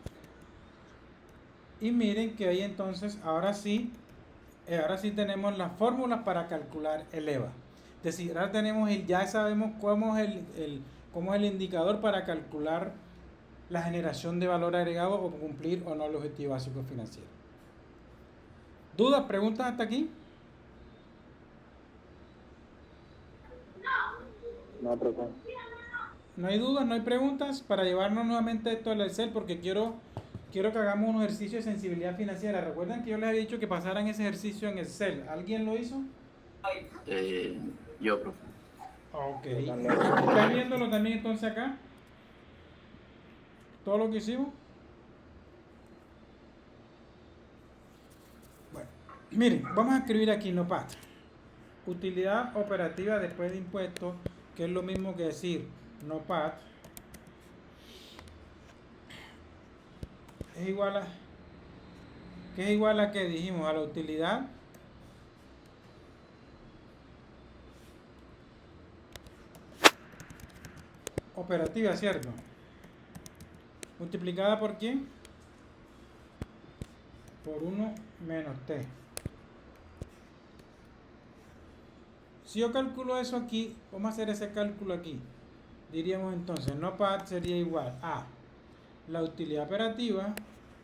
Y miren que ahí entonces, ahora sí tenemos las fórmulas para calcular el EVA. Es decir, ahora tenemos ya sabemos cómo es el indicador para calcular la generación de valor agregado o cumplir o no el objetivo básico financiero. ¿Dudas, preguntas hasta aquí? No, profe. No hay dudas, no hay preguntas para llevarnos nuevamente esto al Excel porque quiero que hagamos un ejercicio de sensibilidad financiera. Recuerden que yo les había dicho que pasaran ese ejercicio en Excel. ¿Alguien lo hizo? Yo, profe. Ok. ¿Están viéndolo también entonces acá? Todo lo que hicimos. Bueno, miren, vamos a escribir aquí NOPAT. Utilidad operativa después de impuestos, que es lo mismo que decir NOPAT es igual a ¿qué dijimos? A la utilidad operativa, ¿cierto? Multiplicada por ¿quién? Por 1 menos T. Si yo calculo eso aquí, vamos a hacer ese cálculo aquí. Diríamos entonces, NOPAT sería igual a la utilidad operativa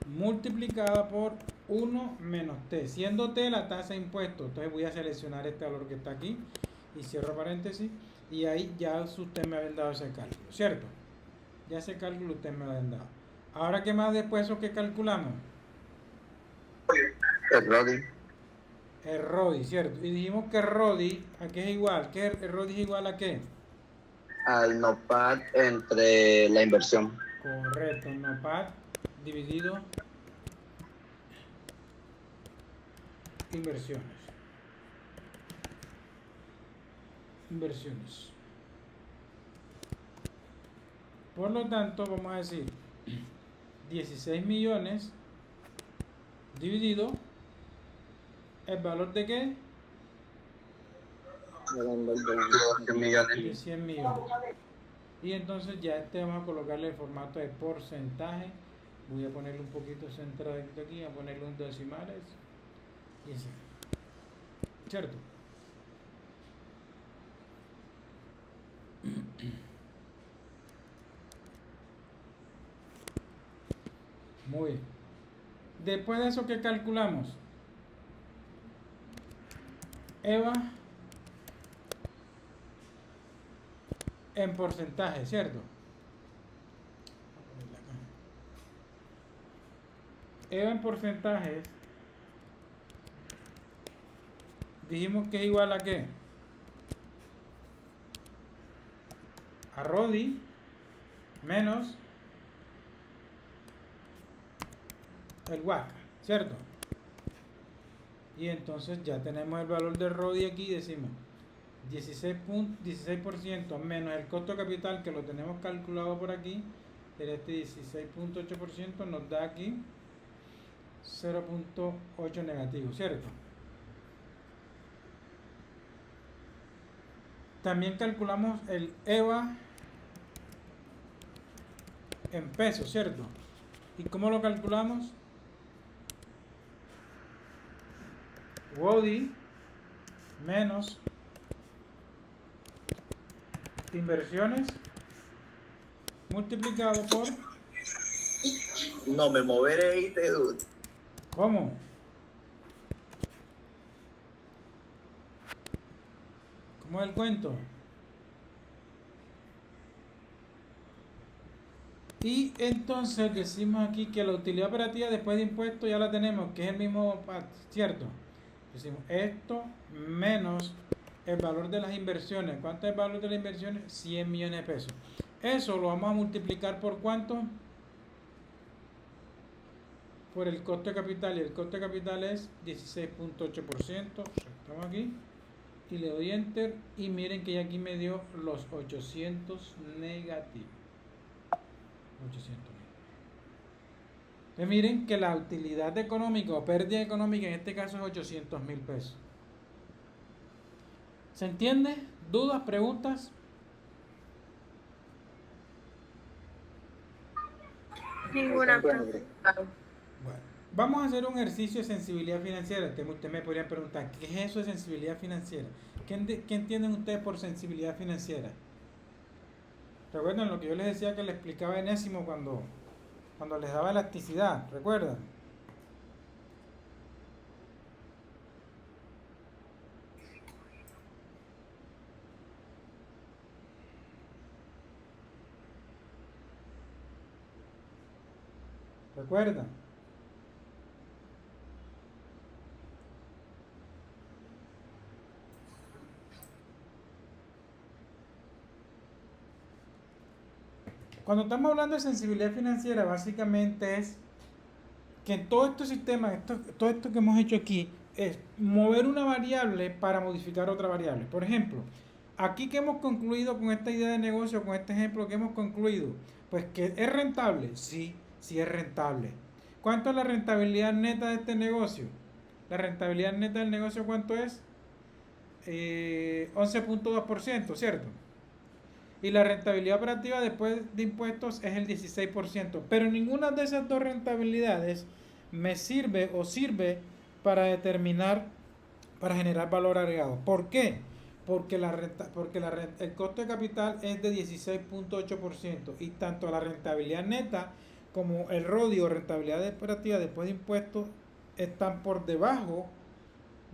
multiplicada por 1 menos T. Siendo T la tasa de impuestos, entonces voy a seleccionar este valor que está aquí y cierro paréntesis. Y ahí ya usted me había dado ese cálculo, ¿cierto? Ya ese cálculo usted me lo ha dado. Ahora, ¿qué más después de eso que calculamos? El RODI. El RODI, ¿cierto? Y dijimos que el RODI, ¿a qué es igual? ¿Qué el RODI es igual a qué? Al NOPAT entre la inversión. Correcto, NOPAT dividido inversiones. Inversiones. Por lo tanto, vamos a decir 16 millones dividido el valor de qué? $12 millones. De 100 millones. Y entonces ya vamos a colocarle el formato de porcentaje. Voy a ponerle un poquito centrado aquí, voy a ponerle un decimales. Y así. ¿Cierto? Muy bien. Después de eso, ¿qué calculamos? EVA en porcentaje, ¿cierto? EVA en porcentajes. Dijimos que es igual a ¿qué? A RODI menos el WACC, ¿cierto? Y entonces ya tenemos el valor de RODI aquí, decimos 16% menos el costo de capital que lo tenemos calculado por aquí, de este 16.8% nos da aquí 0.8 negativo, ¿cierto? También calculamos el EVA en pesos, ¿cierto? ¿Y cómo lo calculamos? WODI menos inversiones multiplicado por... No me moveré y te dudo. ¿Cómo? ¿Cómo es el cuento? Y entonces decimos aquí que la utilidad operativa después de impuestos ya la tenemos, que es el mismo, ¿cierto? Decimos esto menos el valor de las inversiones. ¿Cuánto es el valor de las inversiones? 100 millones de pesos. Eso lo vamos a multiplicar por ¿cuánto? Por el costo de capital, y el costo de capital es 16.8%. Estamos aquí y le doy enter y miren que ya aquí me dio los 800 negativos. 800.000. Entonces miren que la utilidad económica o pérdida económica en este caso es 800.000 pesos. ¿Se entiende? ¿Dudas? ¿Preguntas? Ninguna. Bueno, vamos a hacer un ejercicio de sensibilidad financiera. Ustedes me podrían preguntar, ¿qué es eso de sensibilidad financiera? ¿Qué entienden ustedes por sensibilidad financiera? ¿Recuerdan lo que yo les decía que les explicaba Enésimo cuando les daba elasticidad? ¿Recuerdan? ¿Recuerdan? Cuando estamos hablando de sensibilidad financiera, básicamente es que en todo este sistema, todo esto que hemos hecho aquí, es mover una variable para modificar otra variable. Por ejemplo, aquí que hemos concluido con esta idea de negocio, con este ejemplo que hemos concluido, pues que es rentable, sí es rentable. ¿Cuánto es la rentabilidad neta de este negocio? La rentabilidad neta del negocio, ¿cuánto es? 11.2%, ¿cierto? Y la rentabilidad operativa después de impuestos es el 16%. Pero ninguna de esas dos rentabilidades me sirve sirve para determinar, para generar valor agregado. ¿Por qué? Porque el costo de capital es de 16.8% y tanto la rentabilidad neta como el RODI o rentabilidad operativa después de impuestos están por debajo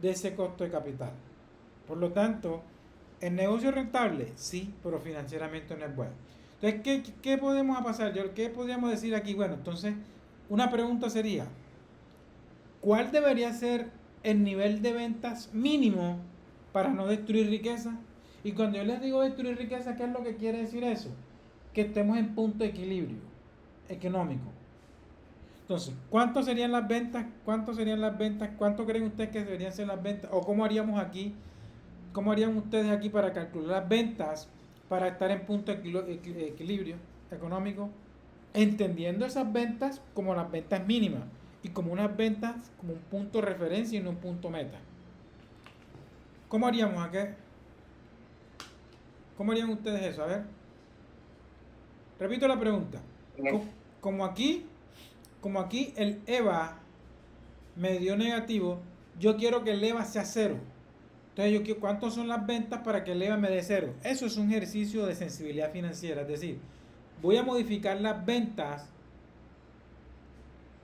de ese costo de capital. Por lo tanto, ¿el negocio es rentable? Sí, pero financieramente no es bueno. Entonces, ¿qué podemos pasar? ¿Qué podríamos decir aquí? Bueno, entonces, una pregunta sería, ¿cuál debería ser el nivel de ventas mínimo para no destruir riqueza? Y cuando yo les digo destruir riqueza, ¿qué es lo que quiere decir eso? Que estemos en punto de equilibrio económico. Entonces, ¿cuánto serían las ventas? ¿Cuánto creen ustedes que deberían ser las ventas? ¿O cómo haríamos aquí? ¿Cómo harían ustedes aquí para calcular las ventas para estar en punto de equilibrio económico? Entendiendo esas ventas como las ventas mínimas y como unas ventas como un punto de referencia y no un punto meta. ¿Cómo haríamos aquí? ¿Cómo harían ustedes eso? A ver. Repito la pregunta. Como aquí el EVA me dio negativo, yo quiero que el EVA sea cero. Entonces, ¿cuántas son las ventas para que el EVA me dé cero? Eso es un ejercicio de sensibilidad financiera. Es decir, voy a modificar las ventas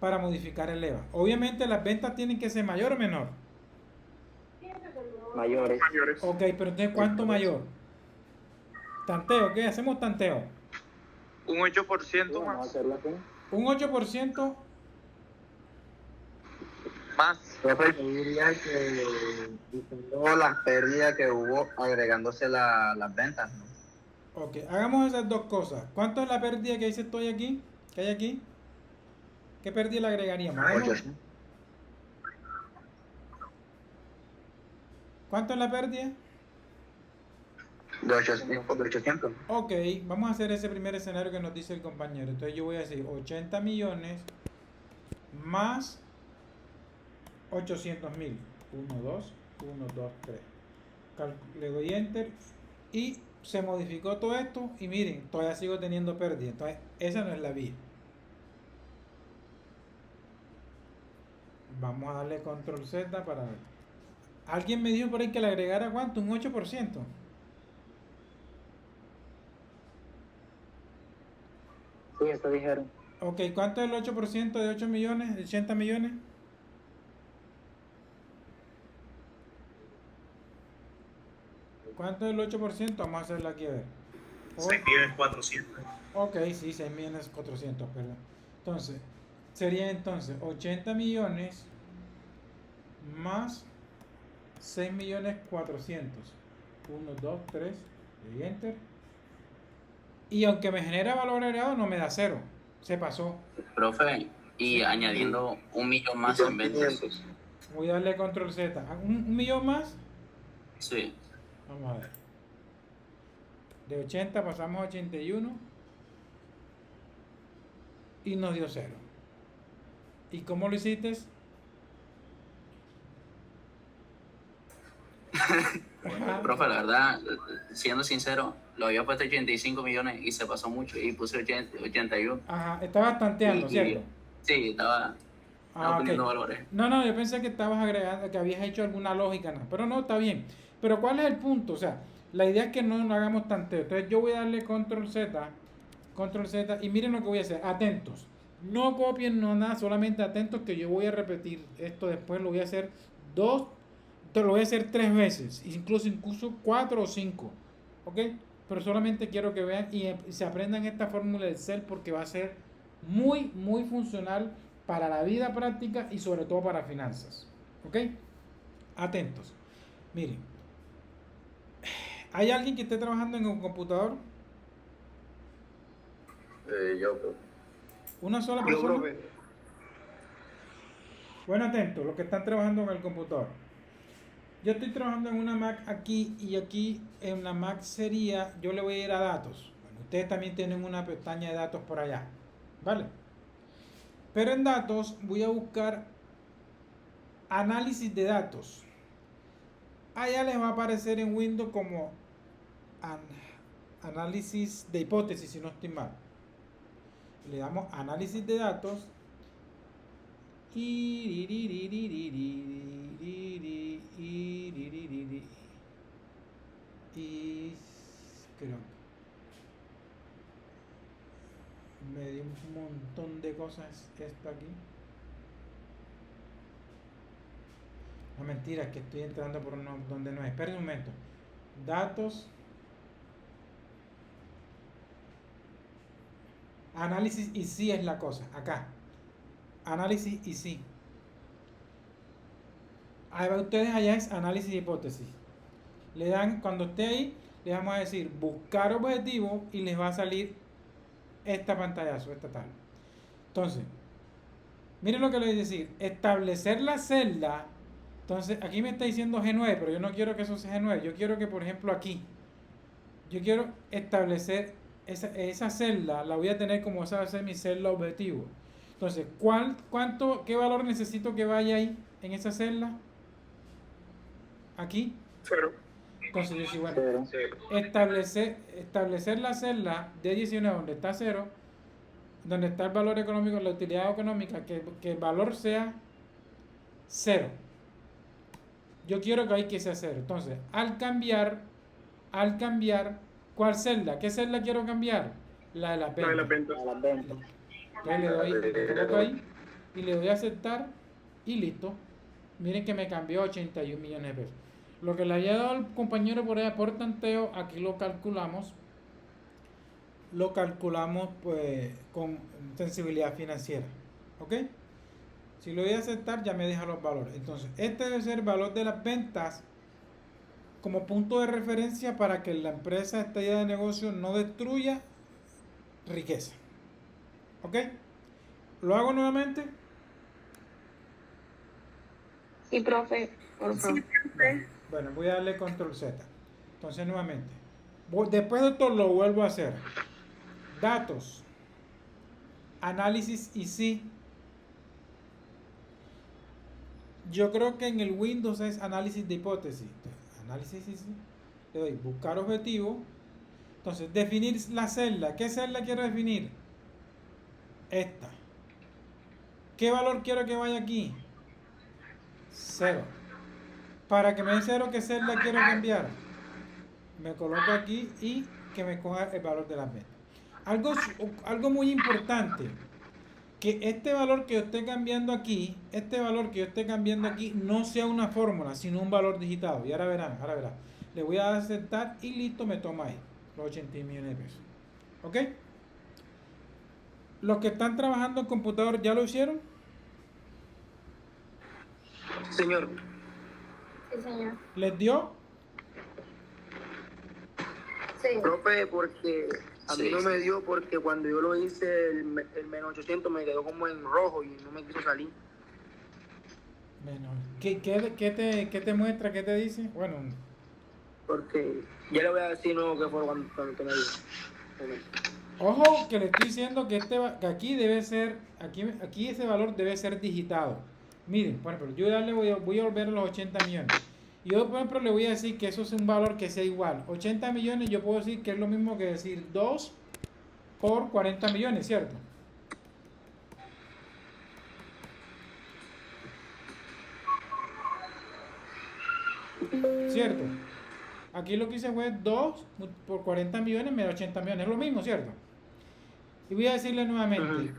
para modificar el EVA. Obviamente, las ventas tienen que ser mayor o menor. Mayores. Ok, pero entonces, ¿cuánto mayor? Tanteo, ¿qué? Hacemos tanteo. Un 8% Vamos a más. hacerlo así. Un 8%. Más. Yo diría que todas las pérdidas que hubo agregándose las ventas, ¿no? Ok, hagamos esas dos cosas. ¿Cuánto es la pérdida que dice estoy aquí? ¿Que hay aquí? ¿Qué pérdida le agregaríamos? Hagamos. ¿Cuánto es la pérdida? De 800. Ok, vamos a hacer ese primer escenario que nos dice el compañero. Entonces yo voy a decir 80 millones más 800.000. 1, 2, 1, 2, 3. Le doy enter y se modificó todo esto y miren, todavía sigo teniendo pérdida. Entonces esa no es la vía. Vamos a darle control Z para ver. Alguien me dijo por ahí que le agregara cuánto, un 8%. Sí, eso dijeron. Ok, ¿cuánto es el 8% de 8 millones, de 80 millones? ¿Cuánto es el 8%? Vamos a hacerlo aquí a ver. 6.400.000. Ok, sí, 6 millones 400, perdón. Entonces, sería entonces 80 millones más 6 millones 400. 1, 2, 3, y enter. Y aunque me genera valor agregado, no me da cero. Se pasó. Profe, y Sí. añadiendo 1 millón más en ventas. 1.500.000. Voy a darle control Z. ¿Un millón más? Sí. Vamos a ver. De 80 pasamos a 81. Y nos dio cero. ¿Y cómo lo hiciste? Ajá. Profe, la verdad, siendo sincero, lo había puesto 85 millones y se pasó mucho y puse 81. Ajá, estabas tanteando, ¿cierto? Sí, estaba Ah, ok. poniendo valores. No, yo pensé que estabas agregando, que habías hecho alguna lógica, no. Pero no, está bien. Pero ¿cuál es el punto? O sea, la idea es que no hagamos tanteo. Entonces yo voy a darle control Z, y miren lo que voy a hacer. Atentos. No copien, no nada, solamente atentos que yo voy a repetir esto después. Lo voy a hacer lo voy a hacer 3 veces, incluso 4 o 5. ¿Ok? Pero solamente quiero que vean y se aprendan esta fórmula de Excel porque va a ser muy, muy funcional para la vida práctica y sobre todo para finanzas. ¿Ok? Atentos. Miren. ¿Hay alguien que esté trabajando en un computador? Yo, profe. ¿Una sola Yo, persona? profe. Bueno, atentos, los que están trabajando en el computador. Yo estoy trabajando en una Mac aquí y aquí en la Mac sería, yo le voy a ir a datos. Bueno, ustedes también tienen una pestaña de datos por allá, ¿vale? Pero en datos voy a buscar análisis de datos. Allá les va a aparecer en Windows como análisis de hipótesis, si no estoy mal. Le damos análisis de datos y creo me dio un montón de cosas esto aquí. No, mentira, es que estoy entrando por donde no es. Esperen un momento. Datos, análisis y sí es la cosa. Acá. Análisis y sí. Ahí va, ustedes allá es análisis de hipótesis. Le dan, cuando esté ahí, le vamos a decir buscar objetivo y les va a salir esta pantallazo, esta tabla. Entonces, miren lo que le voy a decir. Establecer la celda. Entonces, aquí me está diciendo G9, pero yo no quiero que eso sea G9. Yo quiero que, por ejemplo, aquí, yo quiero establecer esa celda, la voy a tener como esa va a ser mi celda objetivo. Entonces, ¿qué valor necesito que vaya ahí en esa celda? Aquí. 0. Entonces yo digo, bueno, Cero. establecer la celda de 19 donde está 0, donde está el valor económico, la utilidad económica, que el valor sea 0. Yo quiero que ahí que sea 0. Entonces, al cambiar, ¿cuál celda? ¿Qué celda quiero cambiar? La de las ventas. A las ventas. Entonces le coloco ahí y le doy a aceptar y listo. Miren que me cambió 81 millones de pesos. Lo que le haya dado al compañero por allá por tanteo, aquí lo calculamos. Lo calculamos pues con sensibilidad financiera. ¿Ok? Si lo voy a aceptar ya me deja los valores. Entonces, este debe ser el valor de las ventas como punto de referencia para que la empresa, esta idea de negocio, no destruya riqueza. ¿Ok? ¿Lo hago nuevamente? Sí, profe, por favor. Bueno, voy a darle control Z. Entonces nuevamente. Después de esto lo vuelvo a hacer. Datos. Análisis y sí. Yo creo que en el Windows es análisis de hipótesis. Análisis y sí. Le doy buscar objetivo. Entonces, definir la celda. ¿Qué celda quiero definir? Esta. ¿Qué valor quiero que vaya aquí? 0. Para que me dé 0, ¿qué celda quiero cambiar? Me coloco aquí y que me coja el valor de las ventas. Algo muy importante, que este valor que yo esté cambiando aquí, no sea una fórmula, sino un valor digitado. Y ahora verán. Le voy a dar a aceptar y listo, me toma ahí los 80 millones de pesos. ¿Ok? Los que están trabajando en computador, ¿ya lo hicieron? Señor. Sí, señor. ¿Les dio? Sí. Profe, porque a mí Sí. no me dio porque cuando yo lo hice el menos 800 me quedó como en rojo y no me quiso salir. Bueno, ¿qué te muestra? ¿Qué te dice? Bueno, Porque ya le voy a decir no que fue cuando me dio. ojo que le estoy diciendo que que aquí debe ser, aquí ese valor debe ser digitado. Miren, por ejemplo, yo voy a volver a los 80 millones. Y yo, por ejemplo, le voy a decir que eso es un valor que sea igual. 80 millones yo puedo decir que es lo mismo que decir 2 por 40 millones, ¿cierto? ¿Cierto? Aquí lo que hice fue 2 por 40 millones me da 80 millones. Es lo mismo, ¿cierto? Y voy a decirle nuevamente.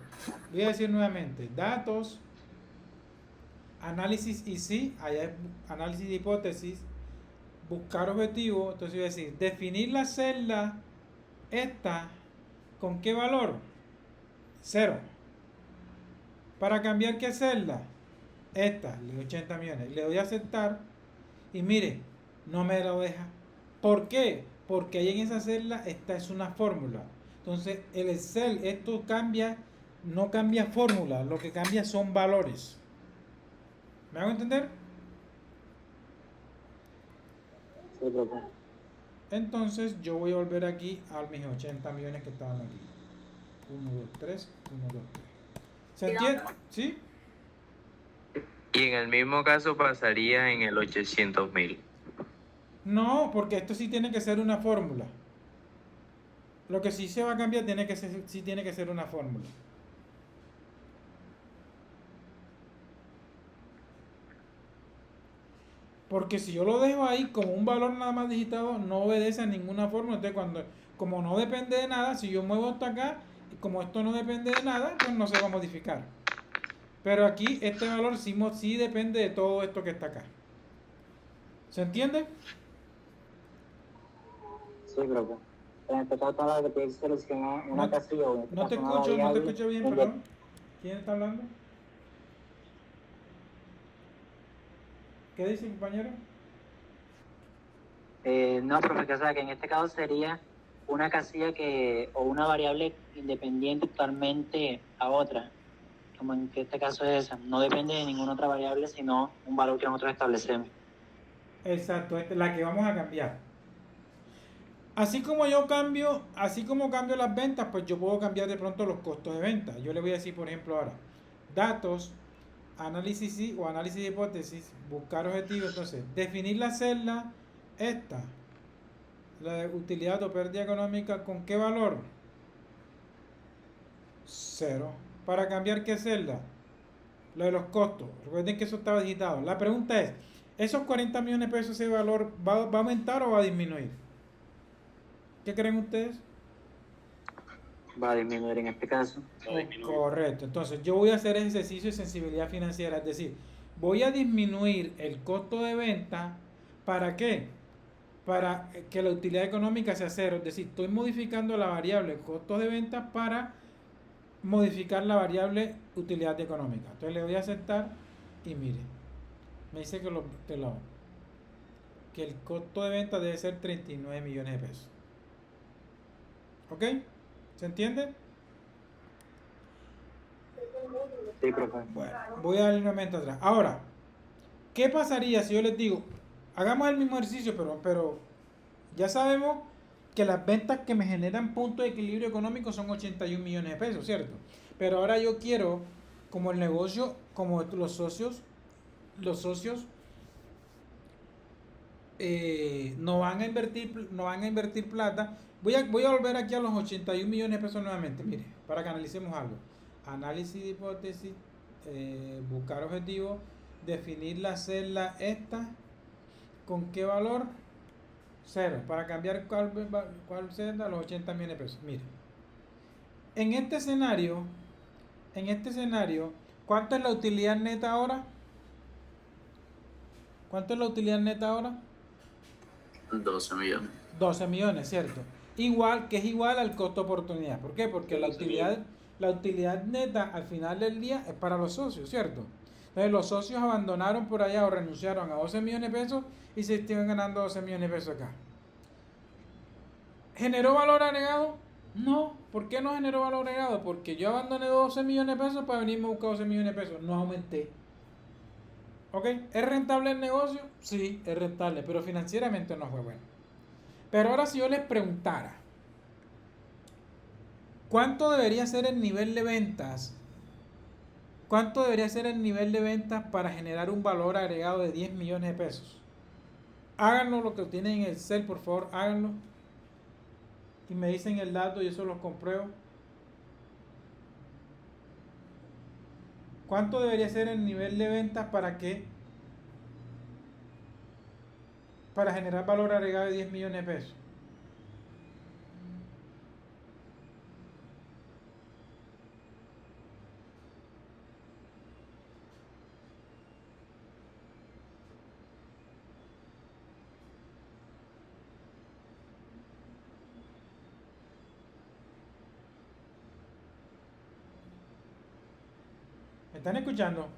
Voy a decir nuevamente. Datos. Análisis y sí. Allá es análisis de hipótesis. Buscar objetivo. Entonces voy a decir. Definir la celda. Esta. ¿Con qué valor? 0. Para cambiar qué celda. Esta. Le doy 80 millones. Le doy a aceptar. Y mire. No me lo deja. ¿Por qué? Porque ahí en esa celda esta es una fórmula. Entonces el Excel, esto cambia, no cambia fórmula, lo que cambia son valores. ¿Me hago entender? Sí, profe. Entonces yo voy a volver aquí a mis 80 millones que estaban aquí. 1, 2, 3, 1, 2, 3. ¿Se entiende? ¿Sí? Y en el mismo caso pasaría en el 800.000. No, porque esto sí tiene que ser una fórmula. Lo que sí se va a cambiar sí tiene que ser una fórmula. Porque si yo lo dejo ahí como un valor nada más digitado, no obedece a ninguna fórmula. Entonces, como no depende de nada, si yo muevo hasta acá, y como esto no depende de nada, pues no se va a modificar. Pero aquí este valor sí depende de todo esto que está acá. ¿Se entiende? Sí, profe. En este caso, todo lo que tiene que seleccionar una casilla o No te escucho bien, perdón. ¿Quién está hablando? ¿Qué dice, compañero? No, profe, que, o sea, que en este caso sería una casilla o una variable independiente totalmente a otra. Como en este caso es esa. No depende de ninguna otra variable, sino un valor que nosotros establecemos. Exacto, esta es la que vamos a cambiar. Así como cambio las ventas, pues yo puedo cambiar de pronto los costos de venta. Yo le voy a decir, por ejemplo, ahora, datos, análisis sí o análisis de hipótesis, buscar objetivos. Entonces, definir la celda, esta, la de utilidad o pérdida económica, ¿con qué valor? 0. ¿Para cambiar qué celda? Lo de los costos. Recuerden que eso estaba digitado. La pregunta es, ¿esos 40 millones de pesos, ese valor, va a aumentar o va a disminuir? ¿Qué creen ustedes? Va a disminuir en este caso. Correcto. Entonces, yo voy a hacer ese ejercicio de sensibilidad financiera. Es decir, voy a disminuir el costo de venta. ¿Para qué? Para que la utilidad económica sea 0. Es decir, estoy modificando la variable costo de venta para modificar la variable utilidad económica. Entonces, le voy a aceptar y mire, me dice que el costo de venta debe ser 39 millones de pesos. ¿Ok? ¿Se entiende? Sí, profe. Bueno, voy a darle nuevamente atrás. Ahora, ¿qué pasaría si yo les digo, hagamos el mismo ejercicio, pero ya sabemos que las ventas que me generan puntos de equilibrio económico son 81 millones de pesos, ¿cierto? Pero ahora yo quiero, como el negocio, como los socios no van a invertir plata. Voy a volver aquí a los 81 millones de pesos nuevamente, mire, para que analicemos algo. Análisis de hipótesis, buscar objetivos, definir la celda esta ¿Con qué valor? 0. Para cambiar cuál celda, los 80 millones de pesos. Mire, en este escenario, ¿cuánto es la utilidad neta ahora? ¿Cuánto es la utilidad neta ahora? 12 millones. 12 millones, ¿cierto? Igual, que es igual al costo de oportunidad. ¿Por qué? Porque la utilidad neta al final del día es para los socios, ¿cierto? Entonces los socios abandonaron por allá o renunciaron a 12 millones de pesos y se están ganando 12 millones de pesos acá. ¿Generó valor agregado? No. ¿Por qué no generó valor agregado? Porque yo abandoné 12 millones de pesos para venirme a buscar 12 millones de pesos. No aumenté. ¿Ok? ¿Es rentable el negocio? Sí, es rentable, pero financieramente no fue bueno. Pero ahora si yo les preguntara, ¿cuánto debería ser el nivel de ventas? ¿Cuánto debería ser el nivel de ventas para generar un valor agregado de 10 millones de pesos? Háganlo lo que tienen en Excel, por favor, háganlo. Y me dicen el dato y eso los compruebo. ¿Cuánto debería ser el nivel de ventas para generar valor agregado de 10 millones de pesos? ¿Me están escuchando?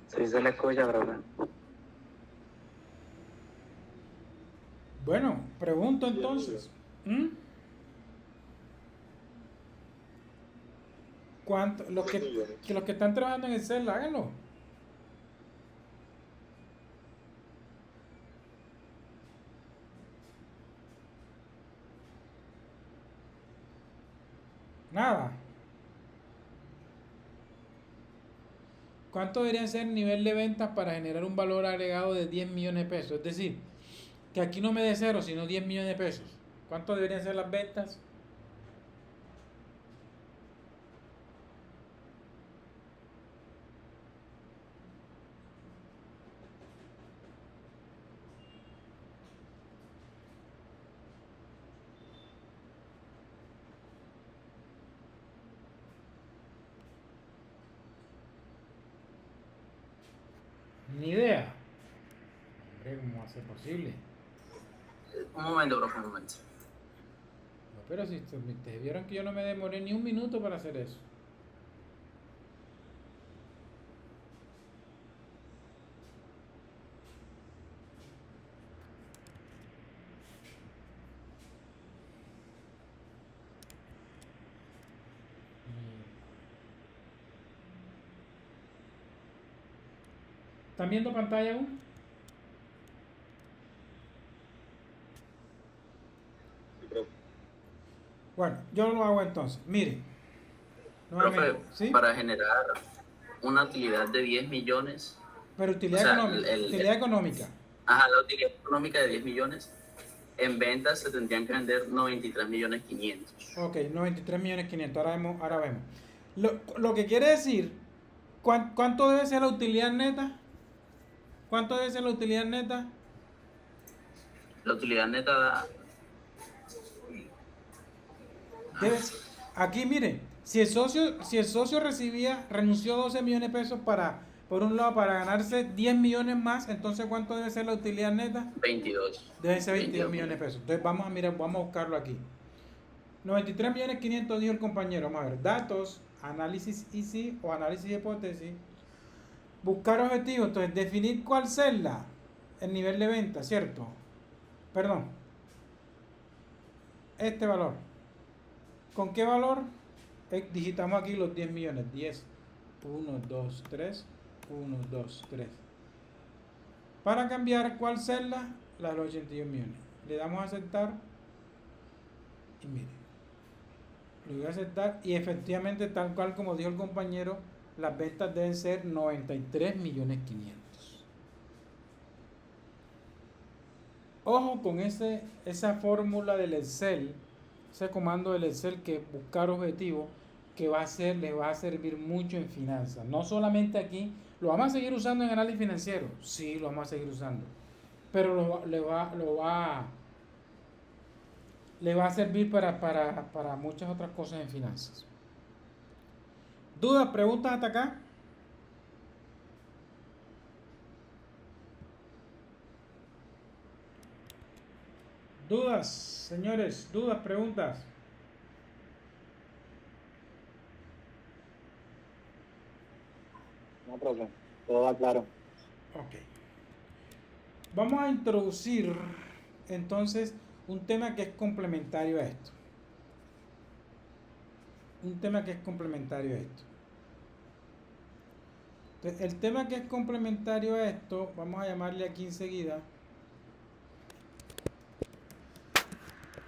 Sí, se le escucha, profe. Bueno, pregunto entonces. ¿Cuánto? Los que están trabajando en Excel, háganlo. Nada. ¿Cuánto debería ser el nivel de ventas para generar un valor agregado de 10 millones de pesos? Es decir, que aquí no me dé 0, sino 10 millones de pesos. ¿Cuánto deberían ser las ventas? Ni idea. Hombre, ¿cómo va a ser posible? Un momento, profe, un momento. No, pero si ustedes vieron que yo no me demoré ni un minuto para hacer eso. ¿Están viendo pantalla aún? Bueno, yo lo hago entonces. Miren. Profe, ¿sí? para generar una utilidad de 10 millones. Pero utilidad o sea, económica. Utilidad económica. Ajá, la utilidad económica de 10 millones. En ventas se tendrían que vender 93 millones 500. Ok, 93 millones 500. Ahora vemos. Lo que quiere decir, ¿cuánto debe ser la utilidad neta? ¿Cuánto debe ser la utilidad neta? La utilidad neta da... Aquí miren, si el socio renunció a 12 millones de pesos por un lado, para ganarse 10 millones más, entonces ¿cuánto debe ser la utilidad neta? 22. Debe ser 22 millones de pesos. Entonces vamos a buscarlo aquí. 93 millones 500 dijo el compañero. Vamos a ver, datos, análisis easy o análisis de hipótesis. Buscar objetivos, entonces definir cuál celda, el nivel de venta, ¿cierto? Perdón. Este valor. ¿Con qué valor? Digitamos aquí los 10 millones. 10, 1, 2, 3, 1, 2, 3. Para cambiar cuál celda, la de los 81 millones. Le damos a aceptar. Y miren. Lo voy a aceptar. Y efectivamente, tal cual como dijo el compañero, las ventas deben ser 93 millones 500. Ojo con esa fórmula del Excel, ese comando del Excel que es buscar objetivo, que le va a servir mucho en finanzas. No solamente aquí, lo vamos a seguir usando en análisis financiero, sí, lo vamos a seguir usando, pero le va a servir para muchas otras cosas en finanzas. ¿Dudas, preguntas hasta acá? ¿Dudas, señores? ¿Dudas, preguntas? No, profe, todo va claro. Ok. Vamos a introducir entonces un tema que es complementario a esto. Entonces, el tema que es complementario a esto, vamos a llamarle aquí enseguida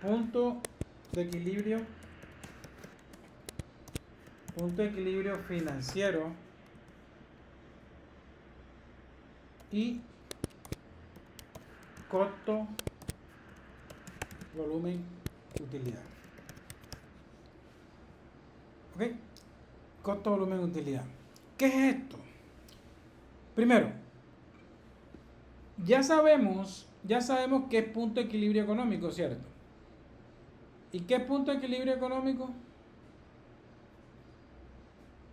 punto de equilibrio financiero y costo, volumen, utilidad. ¿Ok? Costo, volumen, utilidad. ¿Qué es esto? Primero, ya sabemos que es punto de equilibrio económico, ¿cierto? ¿Y qué es punto de equilibrio económico?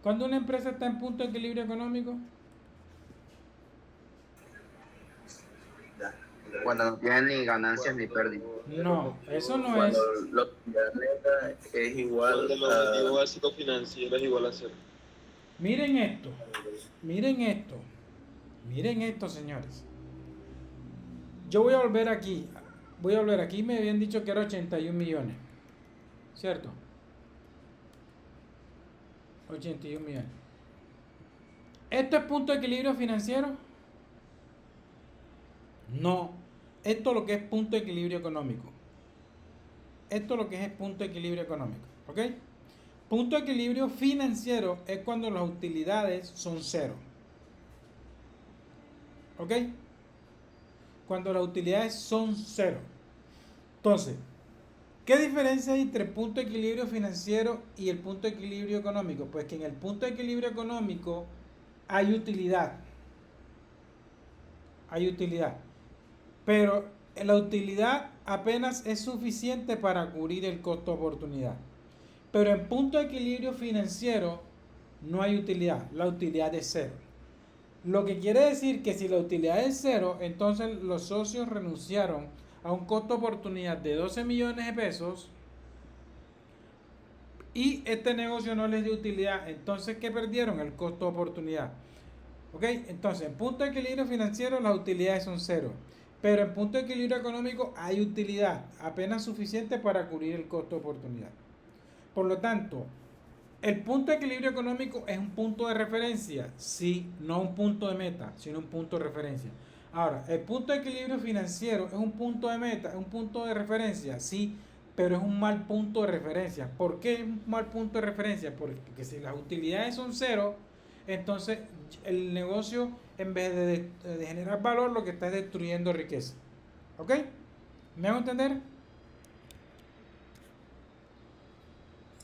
Cuando una empresa está en punto de equilibrio económico, Cuando no tienen ni ganancias ni pérdidas. no, eso no es. Cuando la utilidad neta es igual Cuando el objetivo básico financiero es igual a cero. Miren esto, señores. Yo voy a volver aquí. Me habían dicho que era 81 millones. ¿Cierto? 81 millones. ¿Esto es punto de equilibrio financiero? No. Esto es lo que es punto de equilibrio económico. ¿Ok? Punto de equilibrio financiero es cuando las utilidades son cero. ¿Ok? Cuando las utilidades son cero. Entonces, ¿qué diferencia hay entre el punto de equilibrio financiero y el punto de equilibrio económico? Pues que en el punto de equilibrio económico hay utilidad. Pero la utilidad apenas es suficiente para cubrir el costo de oportunidad. Pero en punto de equilibrio financiero no hay utilidad. La utilidad es cero. Lo que quiere decir que si la utilidad es cero, entonces los socios renunciaron a un costo de oportunidad de 12 millones de pesos y este negocio no les dio utilidad. Entonces, ¿qué perdieron? El costo de oportunidad. ¿Ok? Entonces, en punto de equilibrio financiero las utilidades son cero. Pero en punto de equilibrio económico hay utilidad apenas suficiente para cubrir el costo de oportunidad. Por lo tanto, el punto de equilibrio económico es un punto de referencia, sí, no un punto de meta, sino un punto de referencia. Ahora, el punto de equilibrio financiero es un punto de meta, es un punto de referencia, sí, pero es un mal punto de referencia. ¿Por qué es un mal punto de referencia? Porque si las utilidades son cero, entonces el negocio, en vez de generar valor, lo que está es destruyendo riqueza. ¿Ok? ¿Me hago entender?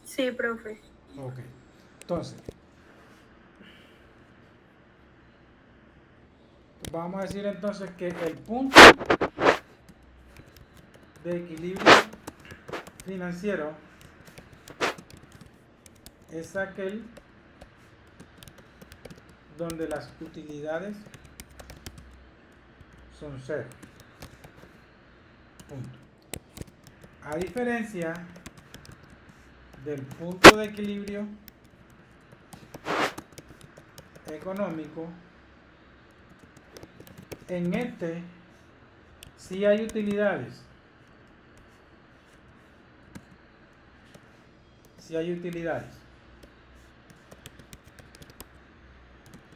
Sí, profe. Ok. Entonces, vamos a decir entonces que el punto de equilibrio financiero es aquel donde las utilidades son cero. Punto. A diferencia del punto de equilibrio económico, en este sí hay utilidades.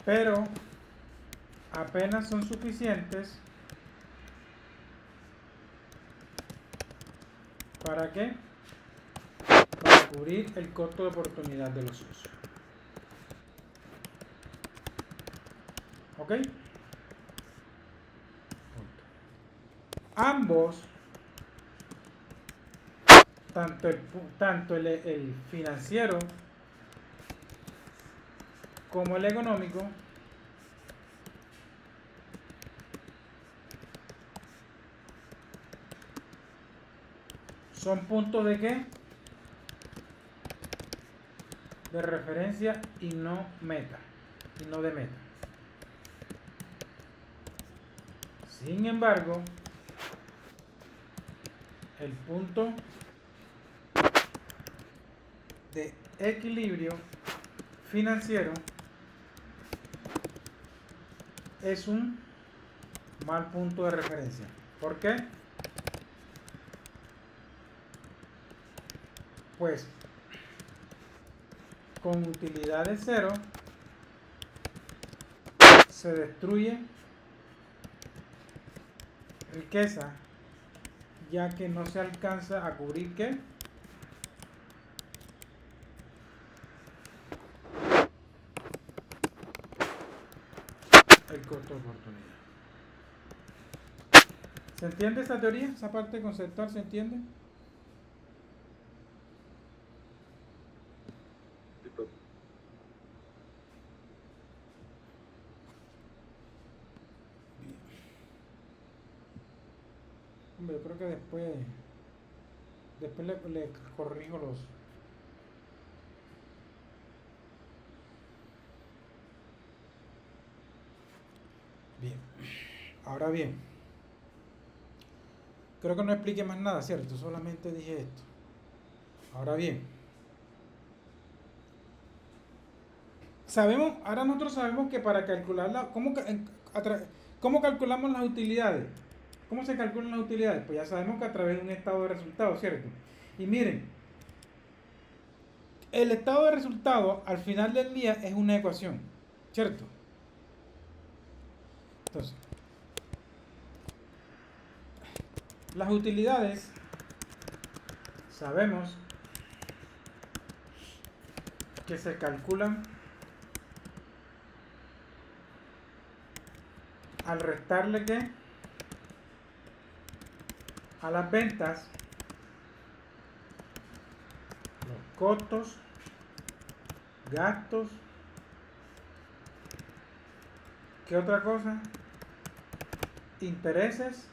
Pero apenas son suficientes. ¿Para qué? Para cubrir el costo de oportunidad de los socios. ¿Ok? Ambos, tanto el financiero como el económico son puntos de ¿qué? De referencia y no meta, y no de meta. Sin embargo, el punto de equilibrio financiero es un mal punto de referencia. ¿Por qué? Pues con utilidades cero se destruye riqueza, ya que no se alcanza a cubrir ¿qué? El costo de oportunidad. ¿Se entiende esta teoría? ¿Esa parte conceptual se entiende? Sí, profe. Hombre, yo creo que después le corrijo los... Bien. Ahora bien, creo que no expliqué más nada, ¿cierto? Solamente dije esto. Ahora bien, ahora nosotros sabemos que para calcularla, ¿cómo calculamos las utilidades? ¿Cómo se calculan las utilidades? Pues ya sabemos que a través de un estado de resultados, ¿cierto? Y miren, el estado de resultados al final del día es una ecuación, ¿cierto? Entonces, las utilidades sabemos que se calculan al restarle ¿qué? A las ventas los costos, gastos, ¿qué otra cosa? Intereses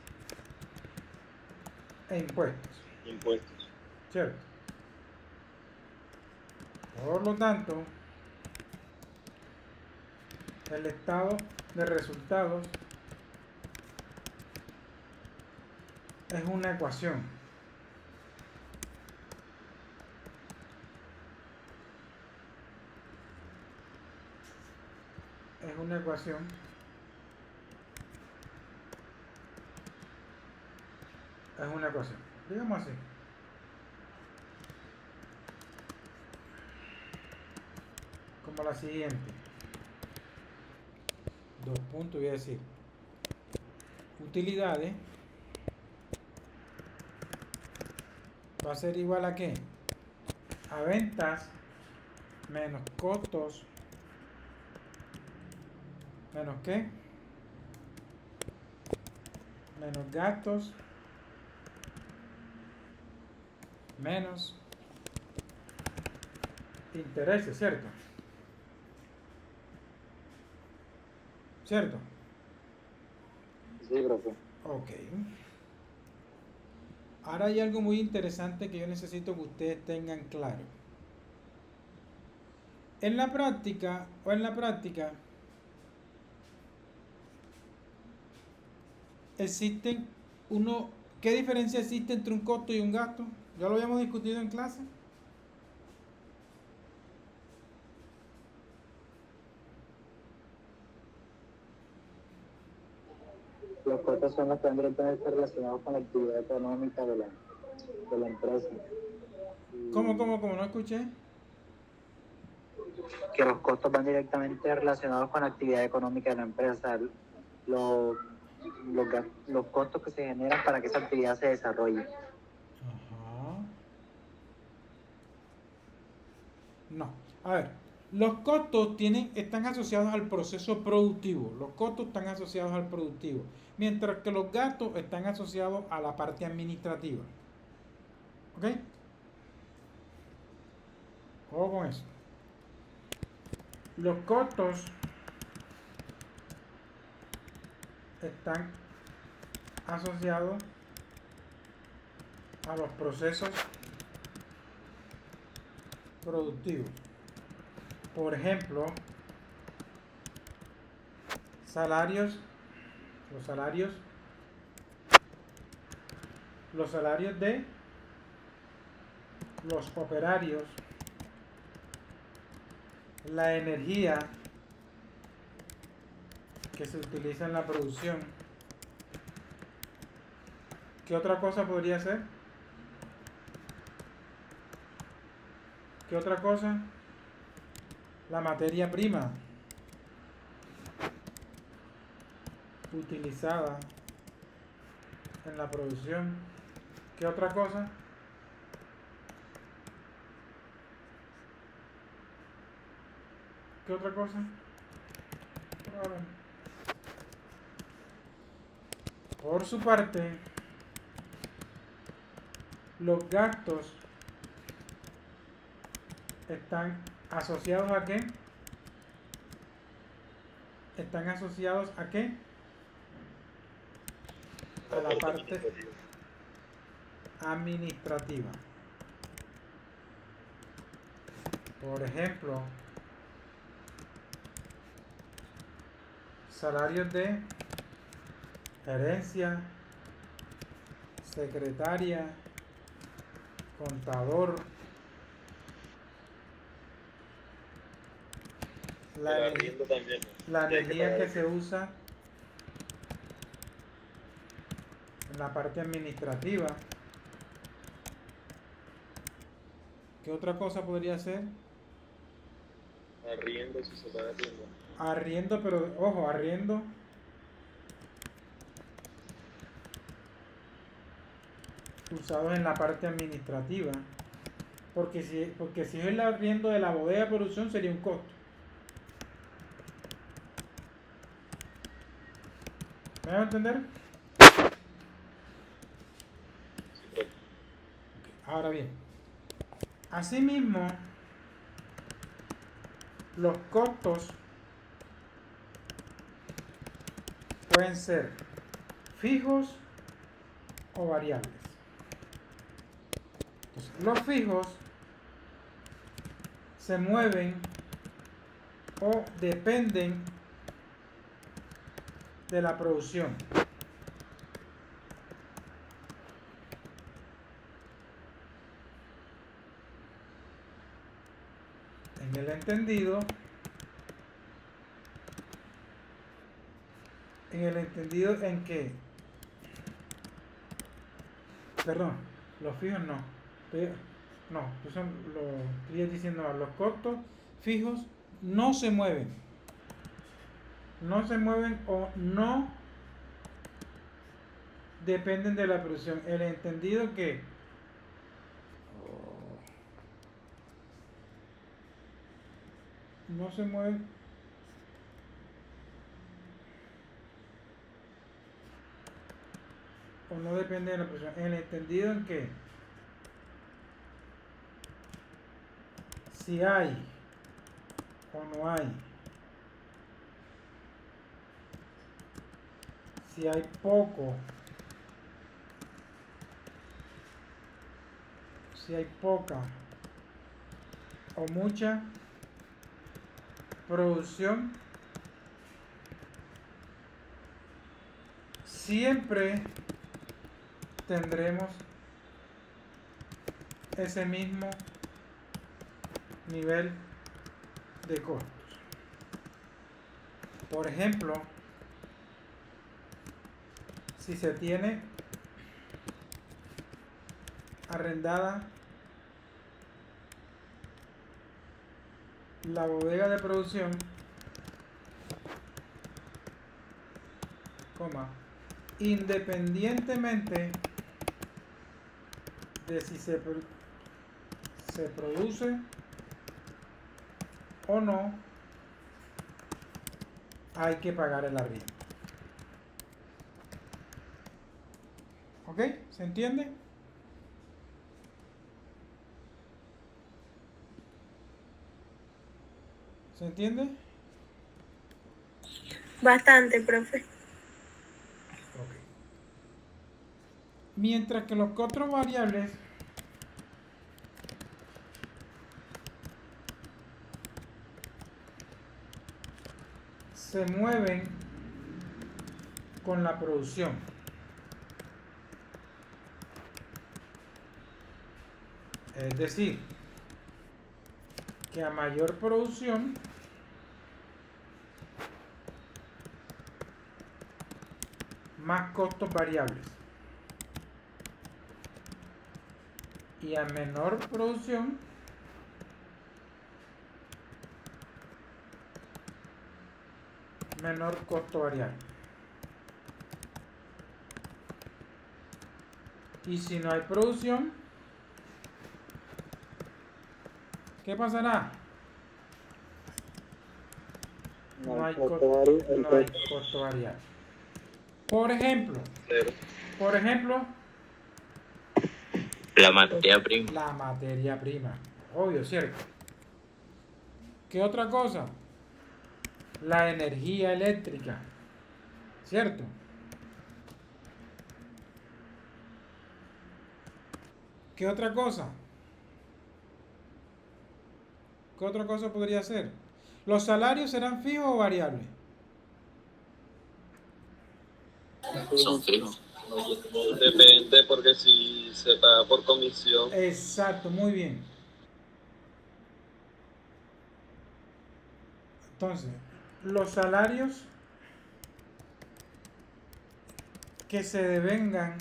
e impuestos. Impuestos. ¿Cierto? Por lo tanto, el estado de resultados es una ecuación. Es una ecuación digamos así. Como la siguiente. Dos puntos, voy a decir. Utilidades va a ser igual a ¿qué? A ventas menos costos menos ¿qué? Menos gastos menos intereses, ¿cierto? ¿Cierto? Sí, profe. Ok. Ahora hay algo muy interesante que yo necesito que ustedes tengan claro. En la práctica, ¿qué diferencia existe entre un costo y un gasto? Ya lo habíamos discutido en clase. Los costos son los que van directamente relacionados con la actividad económica de la empresa. ¿Cómo? No escuché. Que los costos van directamente relacionados con la actividad económica de la empresa. Los costos que se generan para que esa actividad se desarrolle. Ajá. No. A ver, los costos están asociados al proceso productivo. Los costos están asociados al productivo. Mientras que los gastos están asociados a la parte administrativa. ¿Ok? Ojo con eso. Los costos están asociados a los procesos productivos. Por ejemplo, los salarios de los operarios, la energía que se utiliza en la producción. ¿Qué otra cosa podría ser? ¿Qué otra cosa? La materia prima utilizada en la producción. ¿Qué otra cosa? ¿Qué otra cosa? Por su parte, los gastos están asociados ¿a qué? ¿Están asociados a qué? A la parte administrativa. Por ejemplo, salarios de gerencia, secretaria, contador, la energía que se usa en la parte administrativa. ¿Qué otra cosa podría ser? Arriendo, si se paga arriendo. Arriendo, pero ojo, arriendo usados en la parte administrativa, porque si es el arriendo de la bodega de producción sería un costo. ¿Me van a entender? Ahora bien, asimismo, los costos pueden ser fijos o variables. Entonces, los fijos se mueven o dependen de la producción. En el entendido en que, perdón, los fijos no, estoy diciendo, los costos fijos no se mueven o no dependen de la producción. El entendido que no se mueven o no depende de la producción. El entendido en que si hay o no hay, si hay poco, si hay poca o mucha producción, siempre tendremos ese mismo nivel de costos. Por ejemplo, si se tiene arrendada la bodega de producción, independientemente de si se produce o no, hay que pagar el arriendo. ¿Ok? ¿Se entiende? ¿Se entiende? Bastante, profe. Ok. Mientras que los costos variables se mueven con la producción. Es decir, que a mayor producción, más costos variables. Y a menor producción, menor costo variable. Y si no hay producción, ¿qué pasará? No hay costo variable. Por ejemplo, La materia prima. la materia prima. Obvio, ¿cierto? ¿Qué otra cosa? La energía eléctrica. ¿Cierto? ¿Qué otra cosa? ¿Qué otra cosa podría ser? ¿Los salarios serán fijos o variables? Son fijos. Depende, porque si se paga por comisión, Exacto, muy bien. Entonces, los salarios que se devengan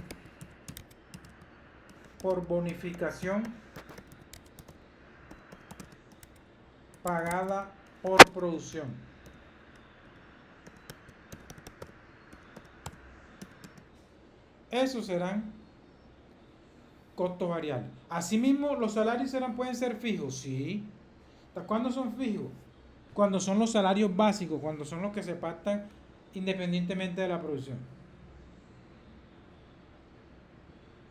por bonificación pagada por producción. Esos serán costos variables. Asimismo, los salarios pueden ser fijos, sí. ¿Cuándo son fijos? Cuando son los salarios básicos, cuando son los que se pactan independientemente de la producción.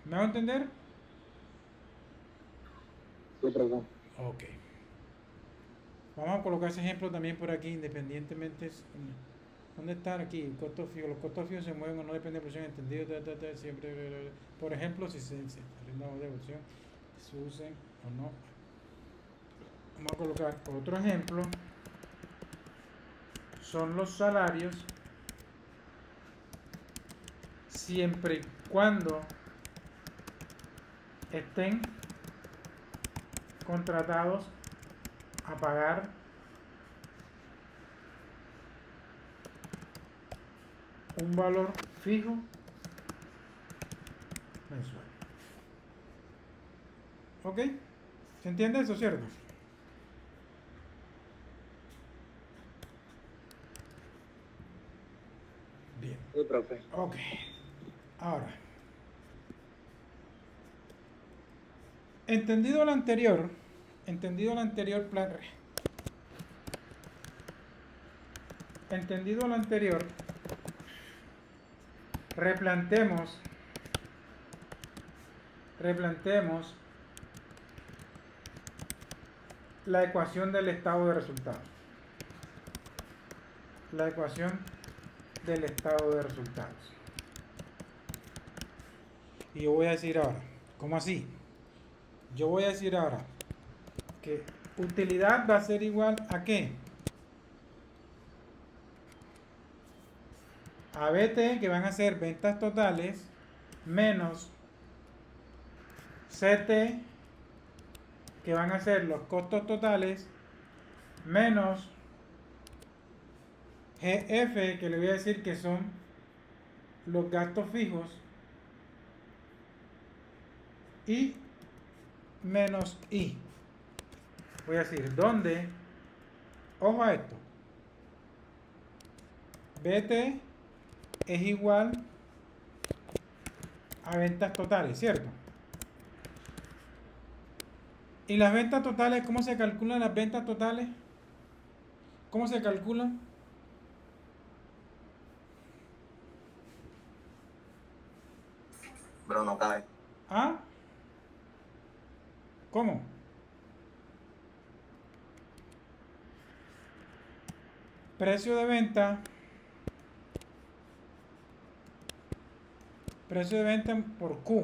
¿Me hago entender? sí, profe. Ok. Vamos a colocar ese ejemplo también por aquí, independientemente. ¿Dónde están aquí? Costos fijos. Los costos fijos se mueven o no depende de producción, entendido. Siempre. Por ejemplo, si se arrendamos de producción, se usen o no. Vamos a colocar otro ejemplo. Son los salarios siempre y cuando estén contratados a pagar un valor fijo mensual. ¿Ok? ¿Se entiende eso, cierto? Bien. Sí, profe. Ok. Ahora, entendido lo anterior plan. Entendido lo anterior, replanteemos la ecuación del estado de resultados. La ecuación del estado de resultados. Y yo voy a decir ahora, ¿cómo así? Yo voy a decir ahora que utilidad va a ser igual a ¿qué? A BT, que van a ser ventas totales, menos CT, que van a ser los costos totales, menos GF, que le voy a decir que son los gastos fijos, y menos I. Voy a decir, ¿dónde? Ojo a esto. BT es igual a ventas totales, ¿cierto? ¿Y las ventas totales? ¿Cómo se calculan las ventas totales? ¿Cómo se calculan? Pero no cabe. ¿Ah? ¿Cómo? precio de venta por Q.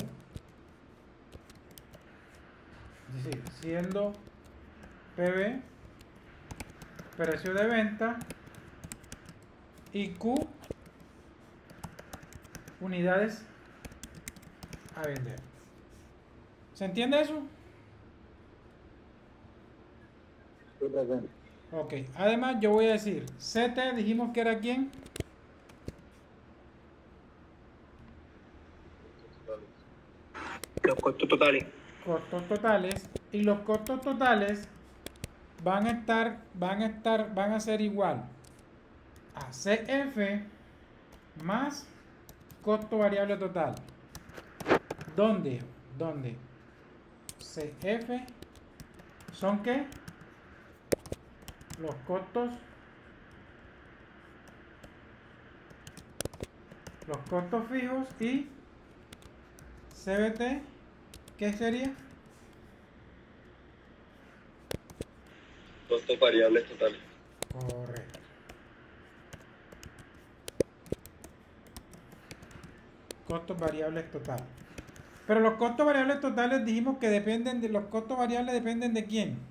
Es decir, siendo PB precio de venta y Q unidades a vender. ¿Se entiende eso? Sí, profe. Ok, además yo voy a decir CT, dijimos que era quién. Los costos totales. Costos totales, y los costos totales van a ser igual a CF más costo variable total. ¿Dónde CF son qué? Los costos fijos, y CBT, ¿qué sería? Costos variables totales. Correcto. Costos variables totales. Pero los costos variables totales dijimos que los costos variables dependen de quién.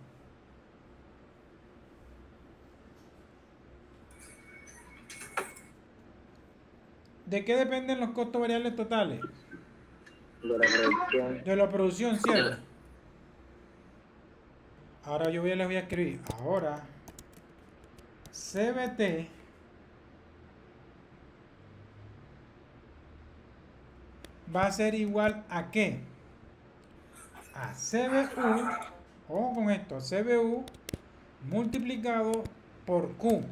¿De qué dependen los costos variables totales? De la producción. De la producción, ¿cierto? Ahora les voy a escribir. Ahora, CBT va a ser igual a ¿qué? A CBU, ojo con esto, CBU multiplicado por Q,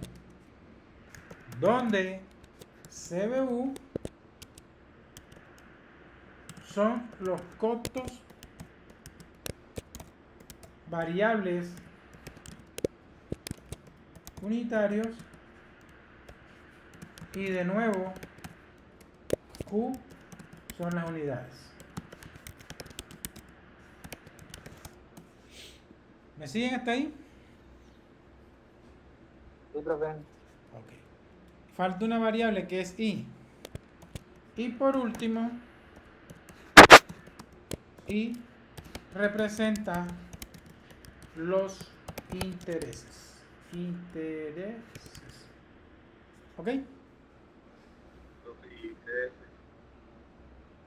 donde CBU son los costos variables unitarios, y de nuevo Q son las unidades. ¿Me siguen hasta ahí? Sí, profe. Ok. Falta una variable que es I. Y por último, I representa los intereses. ¿Ok?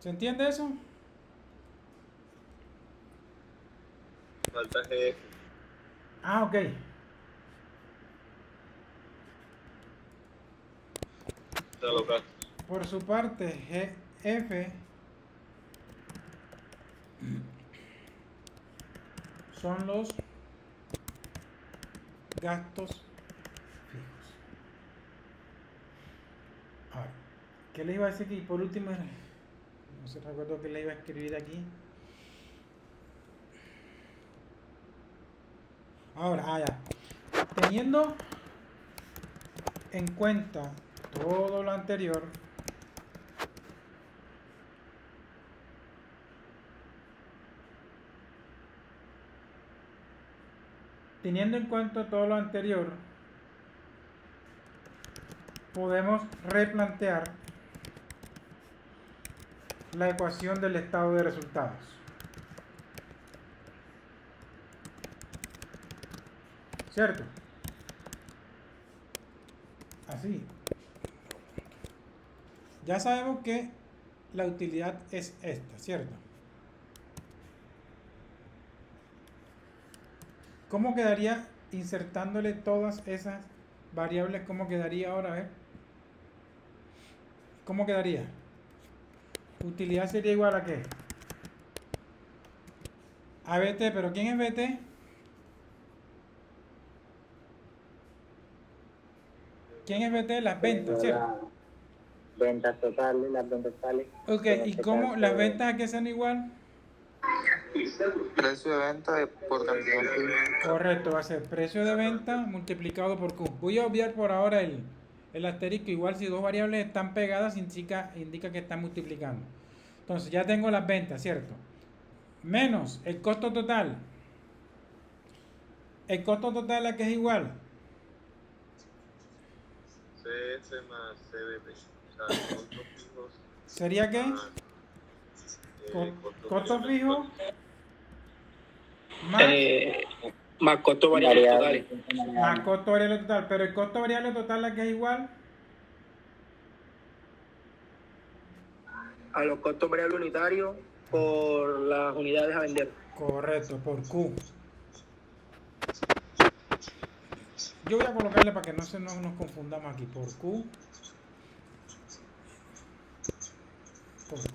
¿Se entiende eso? Falta GF. Ah, ok. Por su parte, GF son los gastos fijos. Ahora, ¿qué le iba a decir aquí? Por último, no se recuerdo que le iba a escribir aquí. Ahora, ya. Teniendo en cuenta todo lo anterior, podemos replantear la ecuación del estado de resultados. ¿Cierto? Así. Ya sabemos que la utilidad es esta, ¿cierto? ¿Cómo quedaría insertándole todas esas variables? ¿Cómo quedaría ahora? A ver. ¿Cómo quedaría? Utilidad sería igual a ¿qué? A BT, pero ¿quién es BT? ¿Quién es BT? Las ventas, ¿cierto? Ventas totales, las ventas totales. Ok, ¿y cómo las ventas a qué son igual? Precio de venta por cantidad fija. Correcto, va a ser precio de venta multiplicado por Q. Voy a obviar por ahora el asterisco. Igual si dos variables están pegadas indica que están multiplicando. Entonces ya tengo las ventas, ¿cierto? Menos el costo total. El costo total a qué es igual. CF más CBT. O sea, costos fijos ¿Sería qué? más Costo fijo más, Más costos variables totales. más costo variable total. Pero el costo variable total aquí es igual A los costos variables unitarios por las unidades a vender. correcto, por Q. Yo voy a colocarle para que no nos confundamos aquí, por Q. Por Q.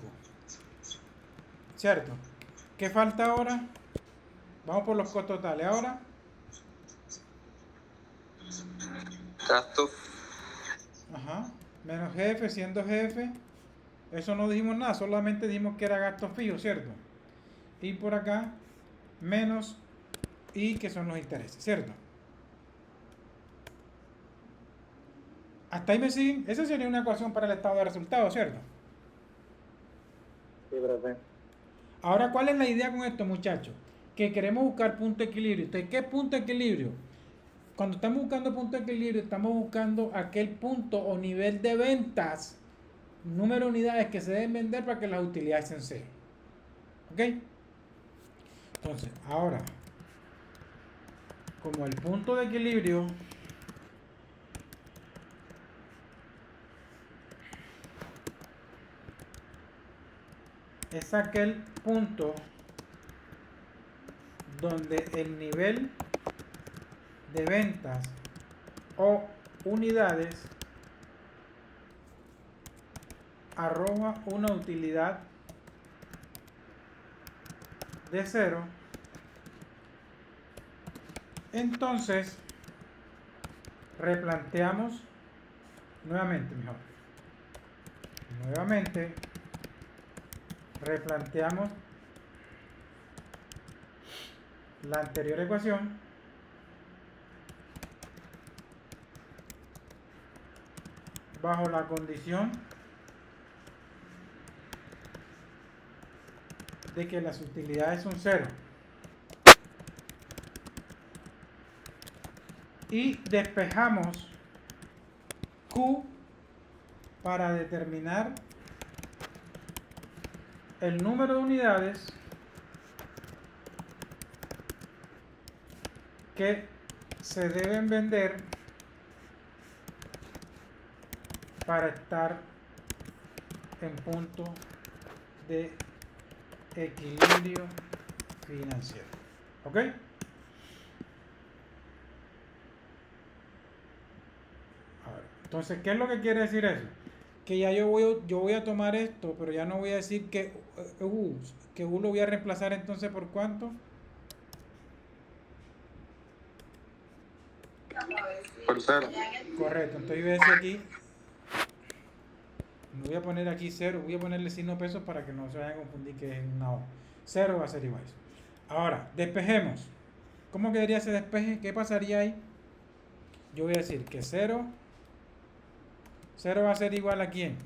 ¿Cierto? ¿Qué falta ahora? Vamos por los costos totales. Ahora, Gasto. ajá, menos GF, siendo GF. Eso no dijimos nada, solamente dijimos que era gasto fijo, ¿cierto? Y por acá, menos I, que son los intereses, ¿cierto? Hasta ahí me siguen. Esa sería una ecuación para el estado de resultados, ¿cierto? Sí, profe. Ahora, ¿cuál es la idea con esto, muchachos? Que queremos buscar punto de equilibrio. Entonces, ¿qué punto de equilibrio? Cuando estamos buscando punto de equilibrio, estamos buscando aquel punto o nivel de ventas, número de unidades que se deben vender para que las utilidades sean cero. ¿Ok? Entonces, ahora, como el punto de equilibrio es aquel punto donde el nivel de ventas o unidades arroja una utilidad de cero, entonces replanteamos nuevamente replanteamos la anterior ecuación bajo la condición de que las utilidades son cero y despejamos Q para determinar el número de unidades que se deben vender para estar en punto de equilibrio financiero. ¿Ok? Entonces, ¿qué es lo que quiere decir eso? Que ya yo voy a tomar esto, pero ya no voy a decir que U lo voy a reemplazar entonces por ¿cuánto? Por cero. Correcto, entonces yo voy a decir aquí, no voy a poner aquí 0, voy a ponerle signo pesos para que no se vayan a confundir que es una O. 0 va a ser igual a eso. Ahora, despejemos. ¿Cómo quedaría ese despeje? ¿Qué pasaría ahí? Yo voy a decir que 0 va a ser igual a ¿quién?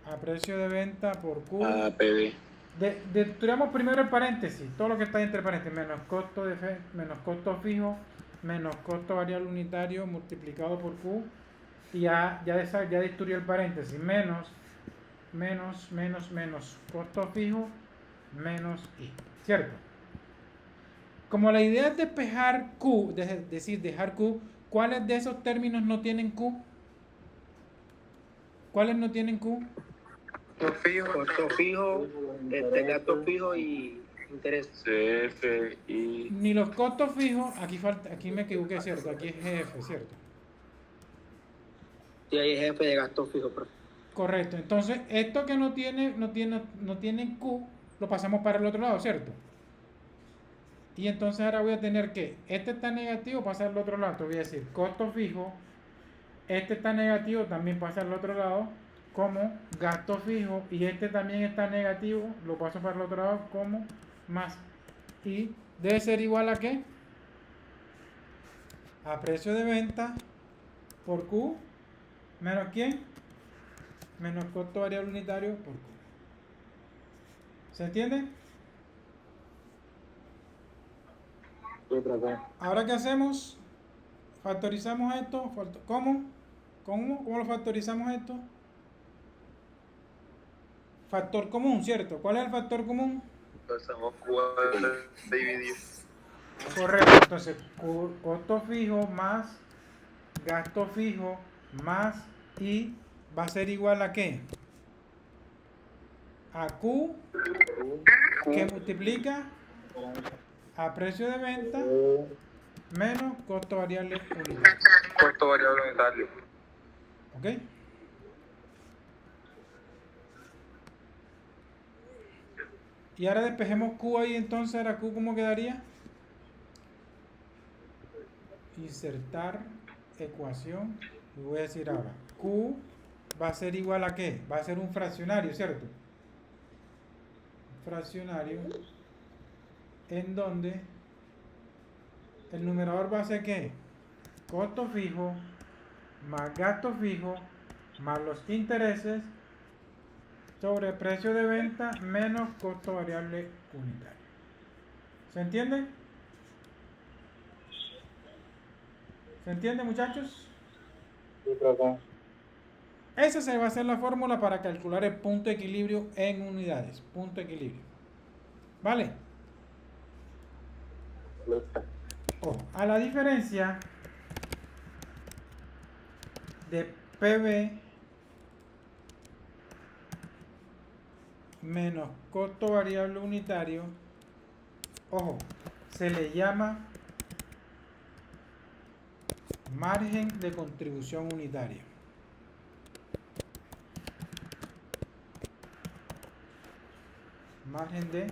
A precio de venta por Q. A PB. Destruimos primero el paréntesis, todo lo que está entre paréntesis, menos costo fijo, menos costo variable unitario multiplicado por Q. Y ya destruyó el paréntesis, menos costo fijo, menos I, ¿cierto? Como la idea es despejar Q, es decir, dejar Q, ¿cuáles de esos términos no tienen Q? ¿Cuáles no tienen Q? Costo fijo, gasto fijo y interés. CF y Ni los costos fijos, aquí me equivoqué, ¿cierto? Aquí es GF, ¿cierto? Y ahí es jefe de gasto fijo, profe. Correcto, entonces esto que no tiene Q, lo pasamos para el otro lado, ¿cierto? Y entonces ahora voy a tener que, este está negativo, pasa al otro lado, te voy a decir costo fijo, este está negativo, también pasa al otro lado, como gasto fijo, y este también está negativo, lo paso para el otro lado como más, y debe ser igual a ¿qué? A precio de venta por Q, menos ¿quién? Menos costo variable unitario por Q. ¿Se entiende? Sí, profe. Ahora, ¿qué hacemos? Factorizamos esto. ¿Cómo? ¿Cómo lo factorizamos esto? Factor común, ¿cierto? ¿Cuál es el factor común? Pasamos Q a dividir. Correcto, entonces costo fijo más gasto fijo más I va a ser igual a ¿qué? A Q que multiplica a precio de venta menos costo variable unitario. Costo variable unitario. ¿Ok? Y ahora despejemos Q ahí, entonces ahora Q ¿cómo quedaría? Insertar ecuación. Y voy a decir ahora, Q va a ser igual a ¿qué? Va a ser un fraccionario, ¿cierto? Fraccionario en donde el numerador va a ser ¿qué? Costo fijo más gasto fijo más los intereses sobre precio de venta menos costo variable unitario. ¿Se entiende? ¿Se entiende, muchachos? Sí, profe. Esa se va a ser la fórmula para calcular el punto de equilibrio en unidades. Punto de equilibrio. ¿Vale? Listo. Ojo, a la diferencia de PV menos costo variable unitario, ojo, se le llama margen de contribución unitaria. Margen de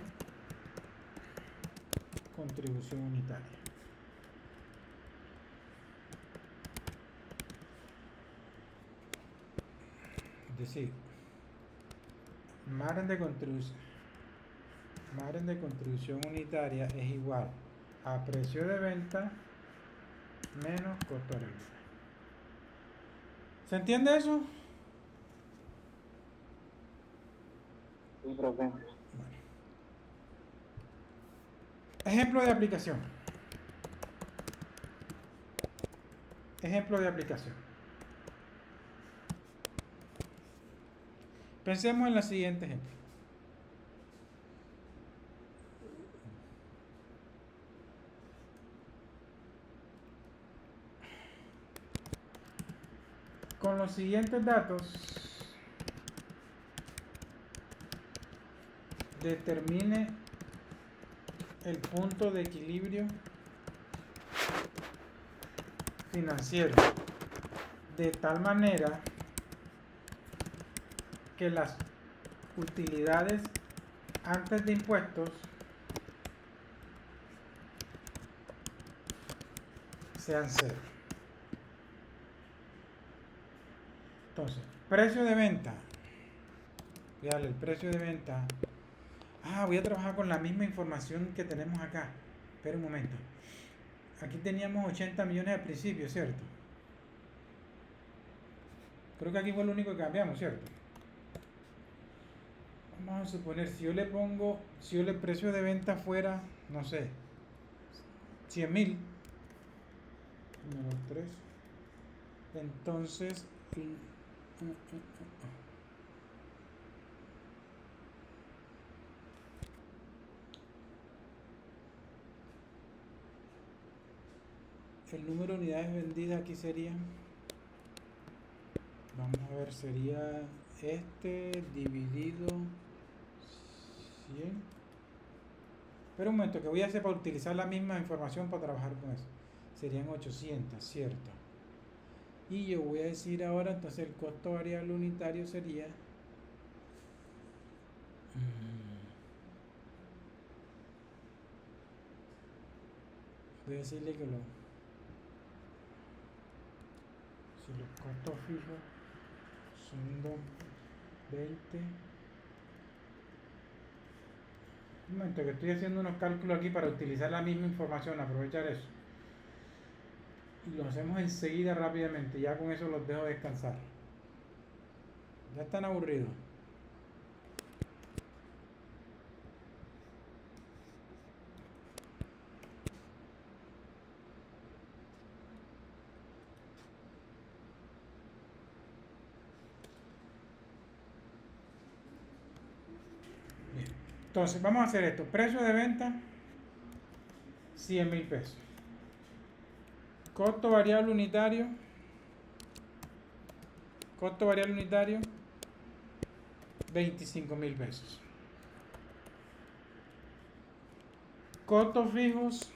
contribución unitaria. Es decir, margen de contribución unitaria es igual a precio de venta menos costo variable. ¿Se entiende eso? Sí, profe. Bueno. Ejemplo de aplicación. Ejemplo de aplicación. Pensemos en la siguiente ejemplo. Con los siguientes datos, determine el punto de equilibrio financiero de tal manera que las utilidades antes de impuestos sean cero. Entonces, precio de venta. Voy a darle el precio de venta. Voy a trabajar con la misma información que tenemos acá. Espera un momento. Aquí teníamos 80 millones al principio, ¿cierto? Creo que aquí fue lo único que cambiamos, ¿cierto? Vamos a suponer, si yo el precio de venta fuera, no sé, 100.000 menos 3, entonces el número de unidades vendidas aquí sería, vamos a ver, sería este dividido 100. Espera un momento, que voy a hacer para utilizar la misma información para trabajar con eso. Serían 800, ¿cierto? Y yo voy a decir ahora, entonces el costo variable unitario sería voy a decirle que si los costos fijos son 220. Un momento, que estoy haciendo unos cálculos aquí para utilizar la misma información, aprovechar eso. Y lo hacemos enseguida rápidamente, ya con eso los dejo descansar. Ya están aburridos. Entonces, vamos a hacer esto. Precio de venta, 100.000 pesos. Costo variable unitario. Costo variable unitario, 25.000 pesos. Costos fijos,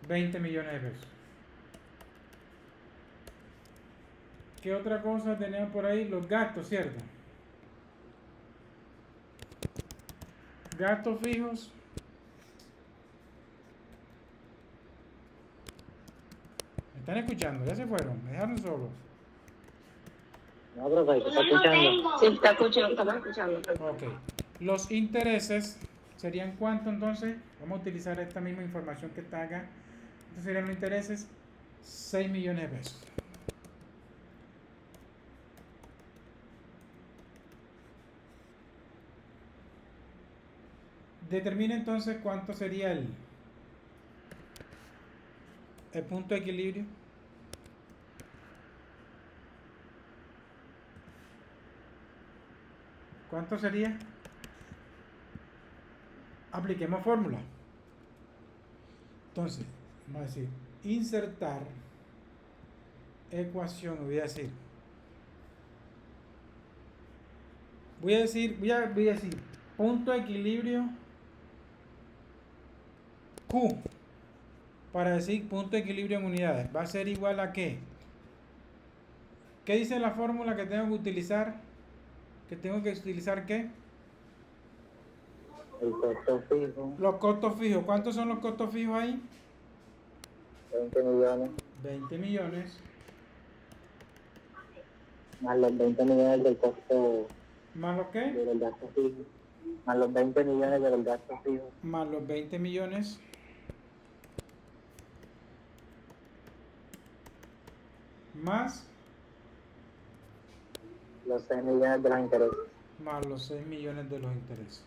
20 millones de pesos. ¿Qué otra cosa tenemos por ahí? Los gastos, ¿cierto? Gastos fijos, ¿me están escuchando? ¿Ya se fueron? ¿Me dejaron solos? No, profe, ¿te está escuchando? Sí, está escuchando, estamos escuchando. Ok. Los intereses serían ¿cuánto entonces? Vamos a utilizar esta misma información que está acá. Estos serían los intereses, 6 millones de pesos. Determina entonces cuánto sería el punto de equilibrio. ¿Cuánto sería? Apliquemos fórmula. Entonces, vamos a decir, insertar ecuación, voy a decir punto de equilibrio Q, para decir punto de equilibrio en unidades, va a ser igual a ¿qué? ¿Qué dice la fórmula que tengo que utilizar? ¿Que tengo que utilizar qué? El costo fijo, Los costos fijos. ¿Cuántos son los costos fijos ahí? 20 millones, 20 millones. más los 20 millones del costo ¿Más los qué? de los gastos fijos, más los 20 millones de los gastos fijos, Más los 20 millones. Más los 6 millones de los intereses. más los 6 millones de los intereses.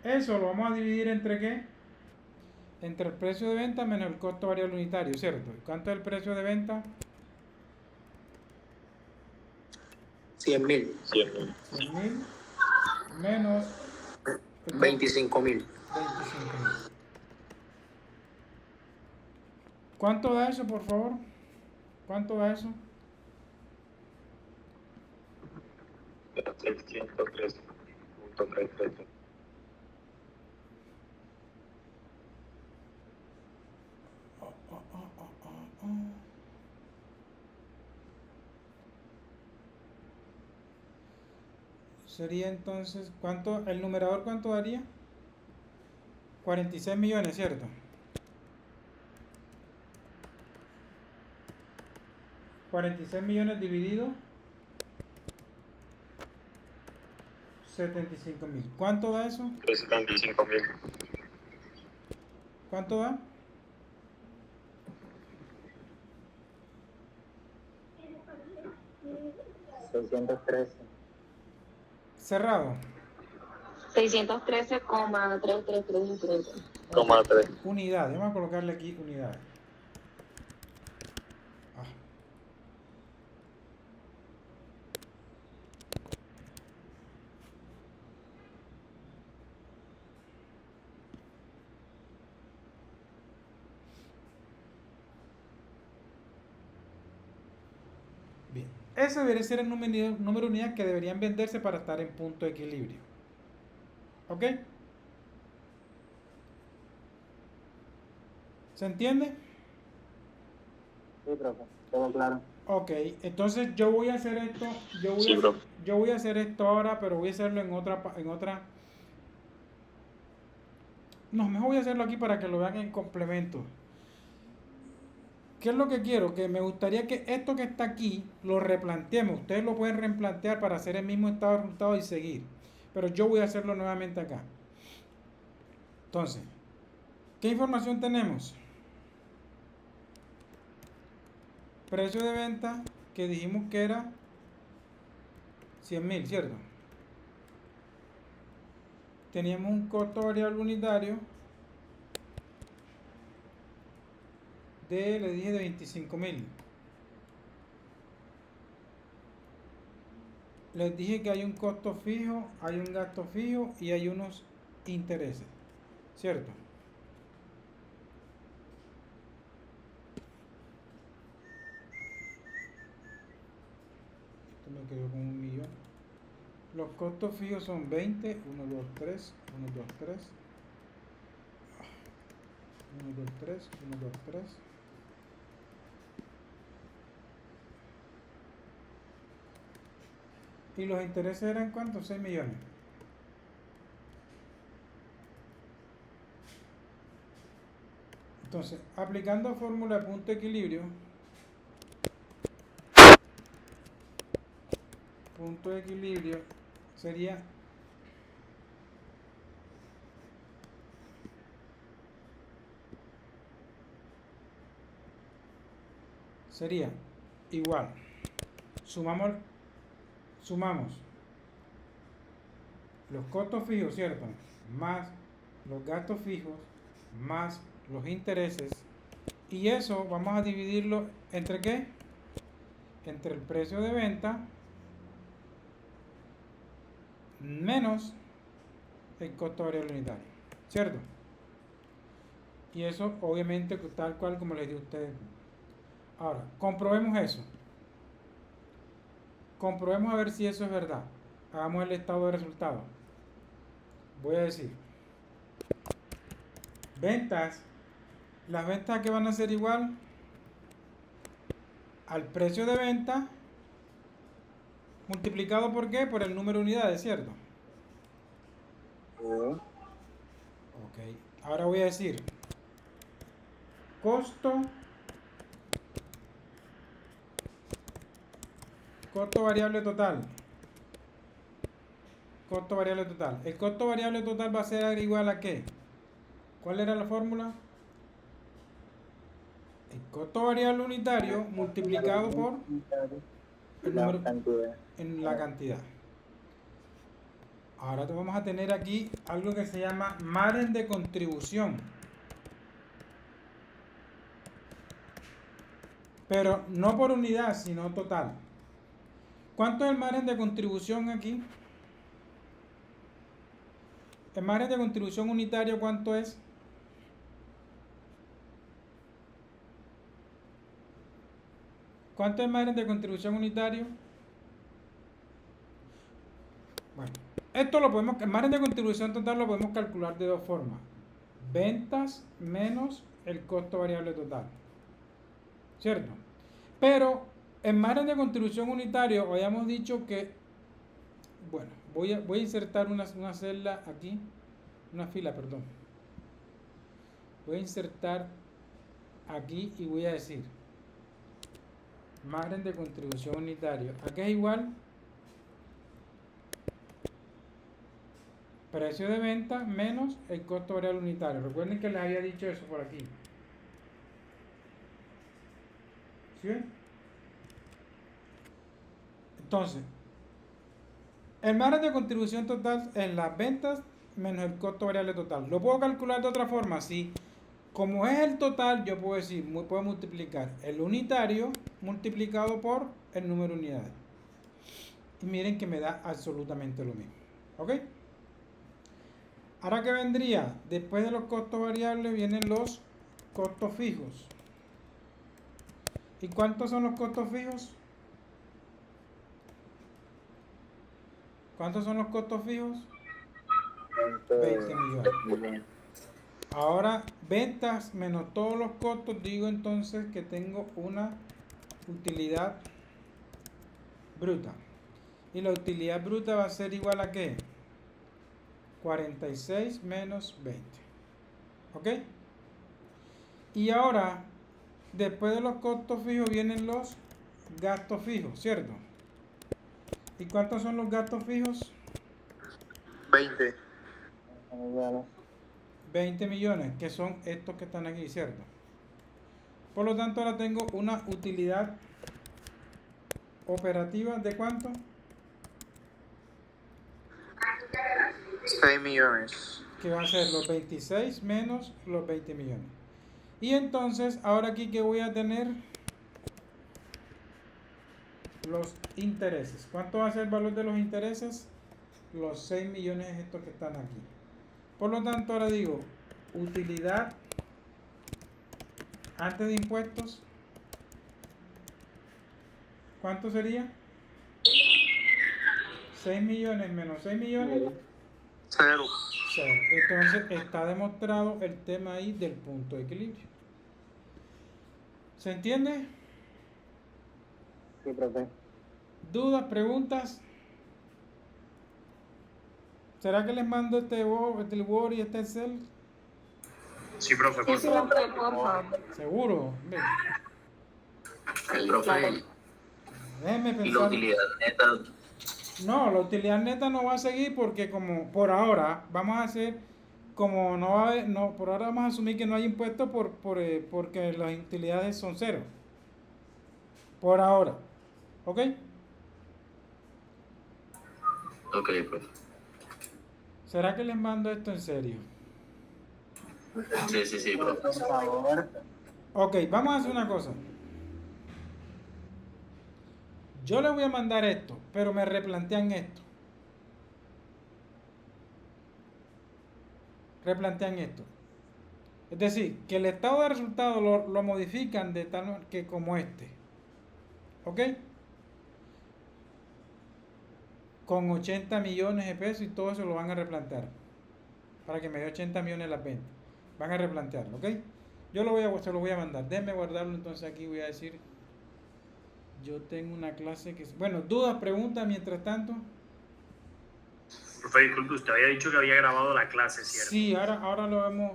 Eso lo vamos a dividir entre ¿qué? Entre el precio de venta menos el costo variable unitario, ¿cierto? ¿Cuánto es el precio de venta? 100.000, 100.000 menos el 25.000. 25.000. ¿Cuánto da eso, por favor? ¿Cuánto da eso? 613.33. Sería entonces, ¿cuánto? ¿El numerador cuánto daría? 46 millones, ¿cierto? 46 millones dividido 75.000. ¿Cuánto da eso? 375.000. ¿Cuánto da? $613. Cerrado. 613,333. 3. Unidades. Vamos a colocarle aquí unidades. Ah. Bien. Ese debería ser el número de unidades que deberían venderse para estar en punto de equilibrio. ¿Ok? ¿Se entiende? Sí, profe, todo claro. Ok, entonces yo voy a hacer esto, Sí, bro. yo voy a hacer esto ahora, pero voy a hacerlo en otra, no, mejor voy a hacerlo aquí para que lo vean en complemento. ¿Qué es lo que quiero? Que me gustaría que esto que está aquí lo replanteemos. Ustedes lo pueden replantear para hacer el mismo estado de resultado y seguir. Pero yo voy a hacerlo nuevamente acá. Entonces, ¿qué información tenemos? Precio de venta que dijimos que era 100.000, ¿cierto? Teníamos un costo variable unitario le dije de 25.000. les dije que hay un costo fijo, hay un gasto fijo y hay unos intereses, ¿cierto? Esto me quedó con 1.000.000. Los costos fijos son 20, 1, 2, 3, 1, 2, 3. 1, 2, 3, 1, 2, 3. ¿Y los intereses eran cuántos? 6 millones. Entonces, aplicando fórmula de punto de equilibrio, sería igual. Sumamos los costos fijos, ¿cierto? Más los gastos fijos, más los intereses. Y eso vamos a dividirlo entre ¿qué? Entre el precio de venta menos el costo variable unitario, ¿cierto? Y eso obviamente tal cual como les di a ustedes. Ahora, comprobemos eso. Comprobemos a ver si eso es verdad. Hagamos el estado de resultados. Voy a decir ventas. Las ventas que van a ser igual al precio de venta multiplicado por ¿qué? Por el número de unidades, ¿cierto? Ok. Ahora voy a decir costo variable total. Costo variable total. El costo variable total va a ser igual a ¿qué? ¿Cuál era la fórmula? El costo variable unitario multiplicado por el número en la cantidad. Ahora vamos a tener aquí algo que se llama margen de contribución. Pero no por unidad, sino total. ¿Cuánto es el margen de contribución aquí? El margen de contribución unitario, ¿cuánto es? ¿Cuánto es el margen de contribución unitario? Bueno, esto lo podemos, el margen de contribución total lo podemos calcular de dos formas. Ventas menos el costo variable total. ¿Cierto? Pero en margen de contribución unitario habíamos dicho que, bueno, voy a insertar una celda aquí, una fila, perdón. Voy a insertar aquí y voy a decir margen de contribución unitario. Aquí es igual precio de venta menos el costo variable unitario. Recuerden que les había dicho eso por aquí. ¿Sí ven? Entonces, el margen de contribución total en las ventas menos el costo variable total. ¿Lo puedo calcular de otra forma? Sí. Como es el total, yo puedo decir, puedo multiplicar el unitario multiplicado por el número de unidades. Y miren que me da absolutamente lo mismo. ¿Ok? Ahora que vendría, después de los costos variables vienen los costos fijos. ¿Y cuántos son los costos fijos? ¿Cuántos son los costos fijos? 20 millones. Ahora, ventas menos todos los costos, digo entonces que tengo una utilidad bruta. Y la utilidad bruta va a ser igual a ¿qué? 46 menos 20. ¿Ok? Y ahora, después de los costos fijos vienen los gastos fijos, ¿cierto? ¿Y cuántos son los gastos fijos? 20. 20 millones, que son estos que están aquí, ¿cierto? Por lo tanto, ahora tengo una utilidad operativa ¿de cuánto? 6 millones. Que va a ser los 26 menos los 20 millones. Y entonces, ahora aquí que voy a tener los intereses. ¿Cuánto va a ser el valor de los intereses? Los 6 millones estos que están aquí. Por lo tanto, ahora digo, utilidad antes de impuestos. ¿Cuánto sería? 6 millones menos 6 millones. 0. 0. Entonces está demostrado el tema ahí del punto de equilibrio. ¿Se entiende? Sí, profe. ¿Dudas, preguntas? ¿Será que les mando este Word y este Excel? Sí, profe, por Sí, favor. profe, por favor. Seguro. El profe, Déjenme y la pensar. utilidad neta, No, la utilidad neta no va a seguir porque como por ahora vamos a hacer como no va a haber, no, por ahora vamos a asumir que no hay impuestos porque las utilidades son cero. Por ahora. ¿Ok? ok, profe. ¿Será que les mando esto en serio? Sí, profe. Por favor. Ok, vamos a hacer una cosa. Yo les voy a mandar esto, pero me replantean esto. Replantean esto. Es decir, que el estado de resultados lo modifican de tal que como este. ¿Ok? Con 80 millones de pesos y todo eso lo van a replantear. Para que me dé 80 millones las ventas. Van a replantearlo, ¿ok? Yo se lo voy a mandar. Déjenme guardarlo entonces aquí. Voy a decir. Yo tengo una clase que... Bueno, dudas, preguntas mientras tanto. Profe, disculpe, usted había dicho que había grabado la clase, ¿cierto? Sí, ahora lo vemos.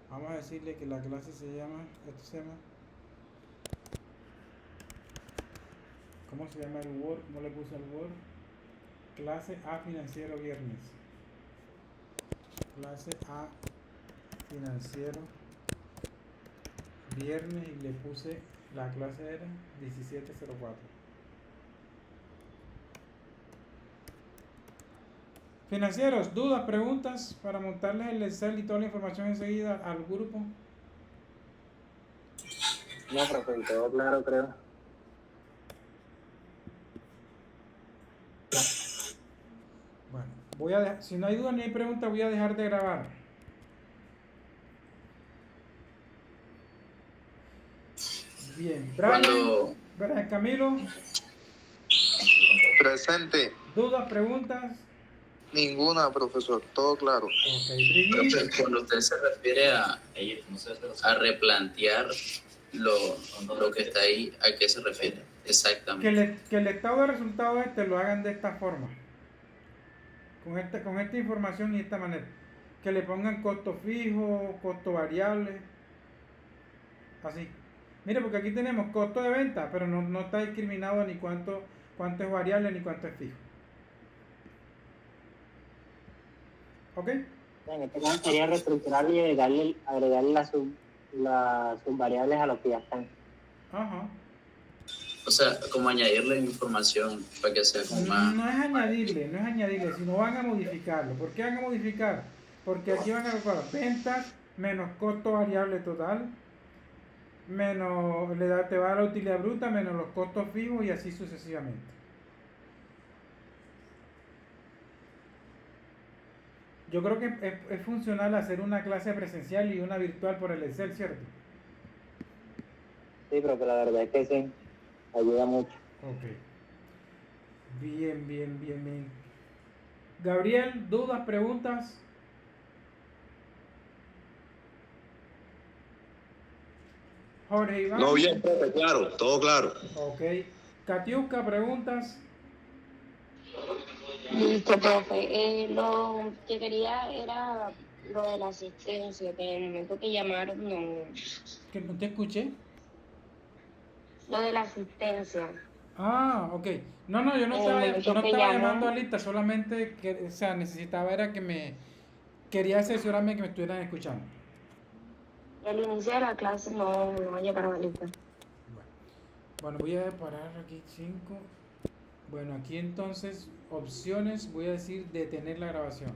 Vamos a decirle que la clase se llama... Esto se llama... ¿Cómo se llama el Word? ¿Cómo le puse el Word? Clase A financiero viernes. Clase A financiero viernes y le puse la clase era 1704. Financieros, dudas, preguntas para montarles el Excel y toda la información enseguida al grupo. No, profe, todo claro, creo. Bueno, si no hay dudas ni hay preguntas, voy a dejar de grabar. Bien, Brian, Camilo, Presente. dudas, preguntas. Ninguna, profesor. Todo claro. Ok, Brigitte. Profe, cuando usted se refiere a replantear lo que está ahí, ¿a qué se refiere? Exactamente. Que el estado de resultados lo hagan de esta forma. Con esta información y de esta manera. Que le pongan costo fijo, costo variable. Así. Mire, porque aquí tenemos costo de venta, pero no está discriminado ni cuánto es variable ni cuánto es fijo. ¿Ok? En este caso sería reestructurar y agregarle las subvariables a los que ya están. Ajá. O sea, como añadirle información para que sea como más... No es añadirle, sino van a modificarlo. ¿Por qué van a modificar? Porque aquí van a calcular ventas menos costo variable total, menos te va a dar la utilidad bruta, menos los costos fijos y así sucesivamente. Yo creo que es funcional hacer una clase presencial y una virtual por el Excel, ¿cierto? Sí, pero la verdad es que sí, ayuda mucho. Ok. Bien. Gabriel, ¿dudas, preguntas? Jorge Iván. No, bien, profe, claro, todo claro. Ok. Katiuska, preguntas. Listo, profe. Lo que quería era lo de la asistencia, que en el momento que llamaron no... Que no te escuché. Lo de la asistencia. Ah, ok. No, yo no estaba llamando a lista, solamente que, o sea, necesitaba era quería asesorarme que me estuvieran escuchando. El inicio de la clase no llegaron a lista. Bueno, voy a parar aquí 5. Bueno, aquí entonces, opciones, voy a decir detener la grabación.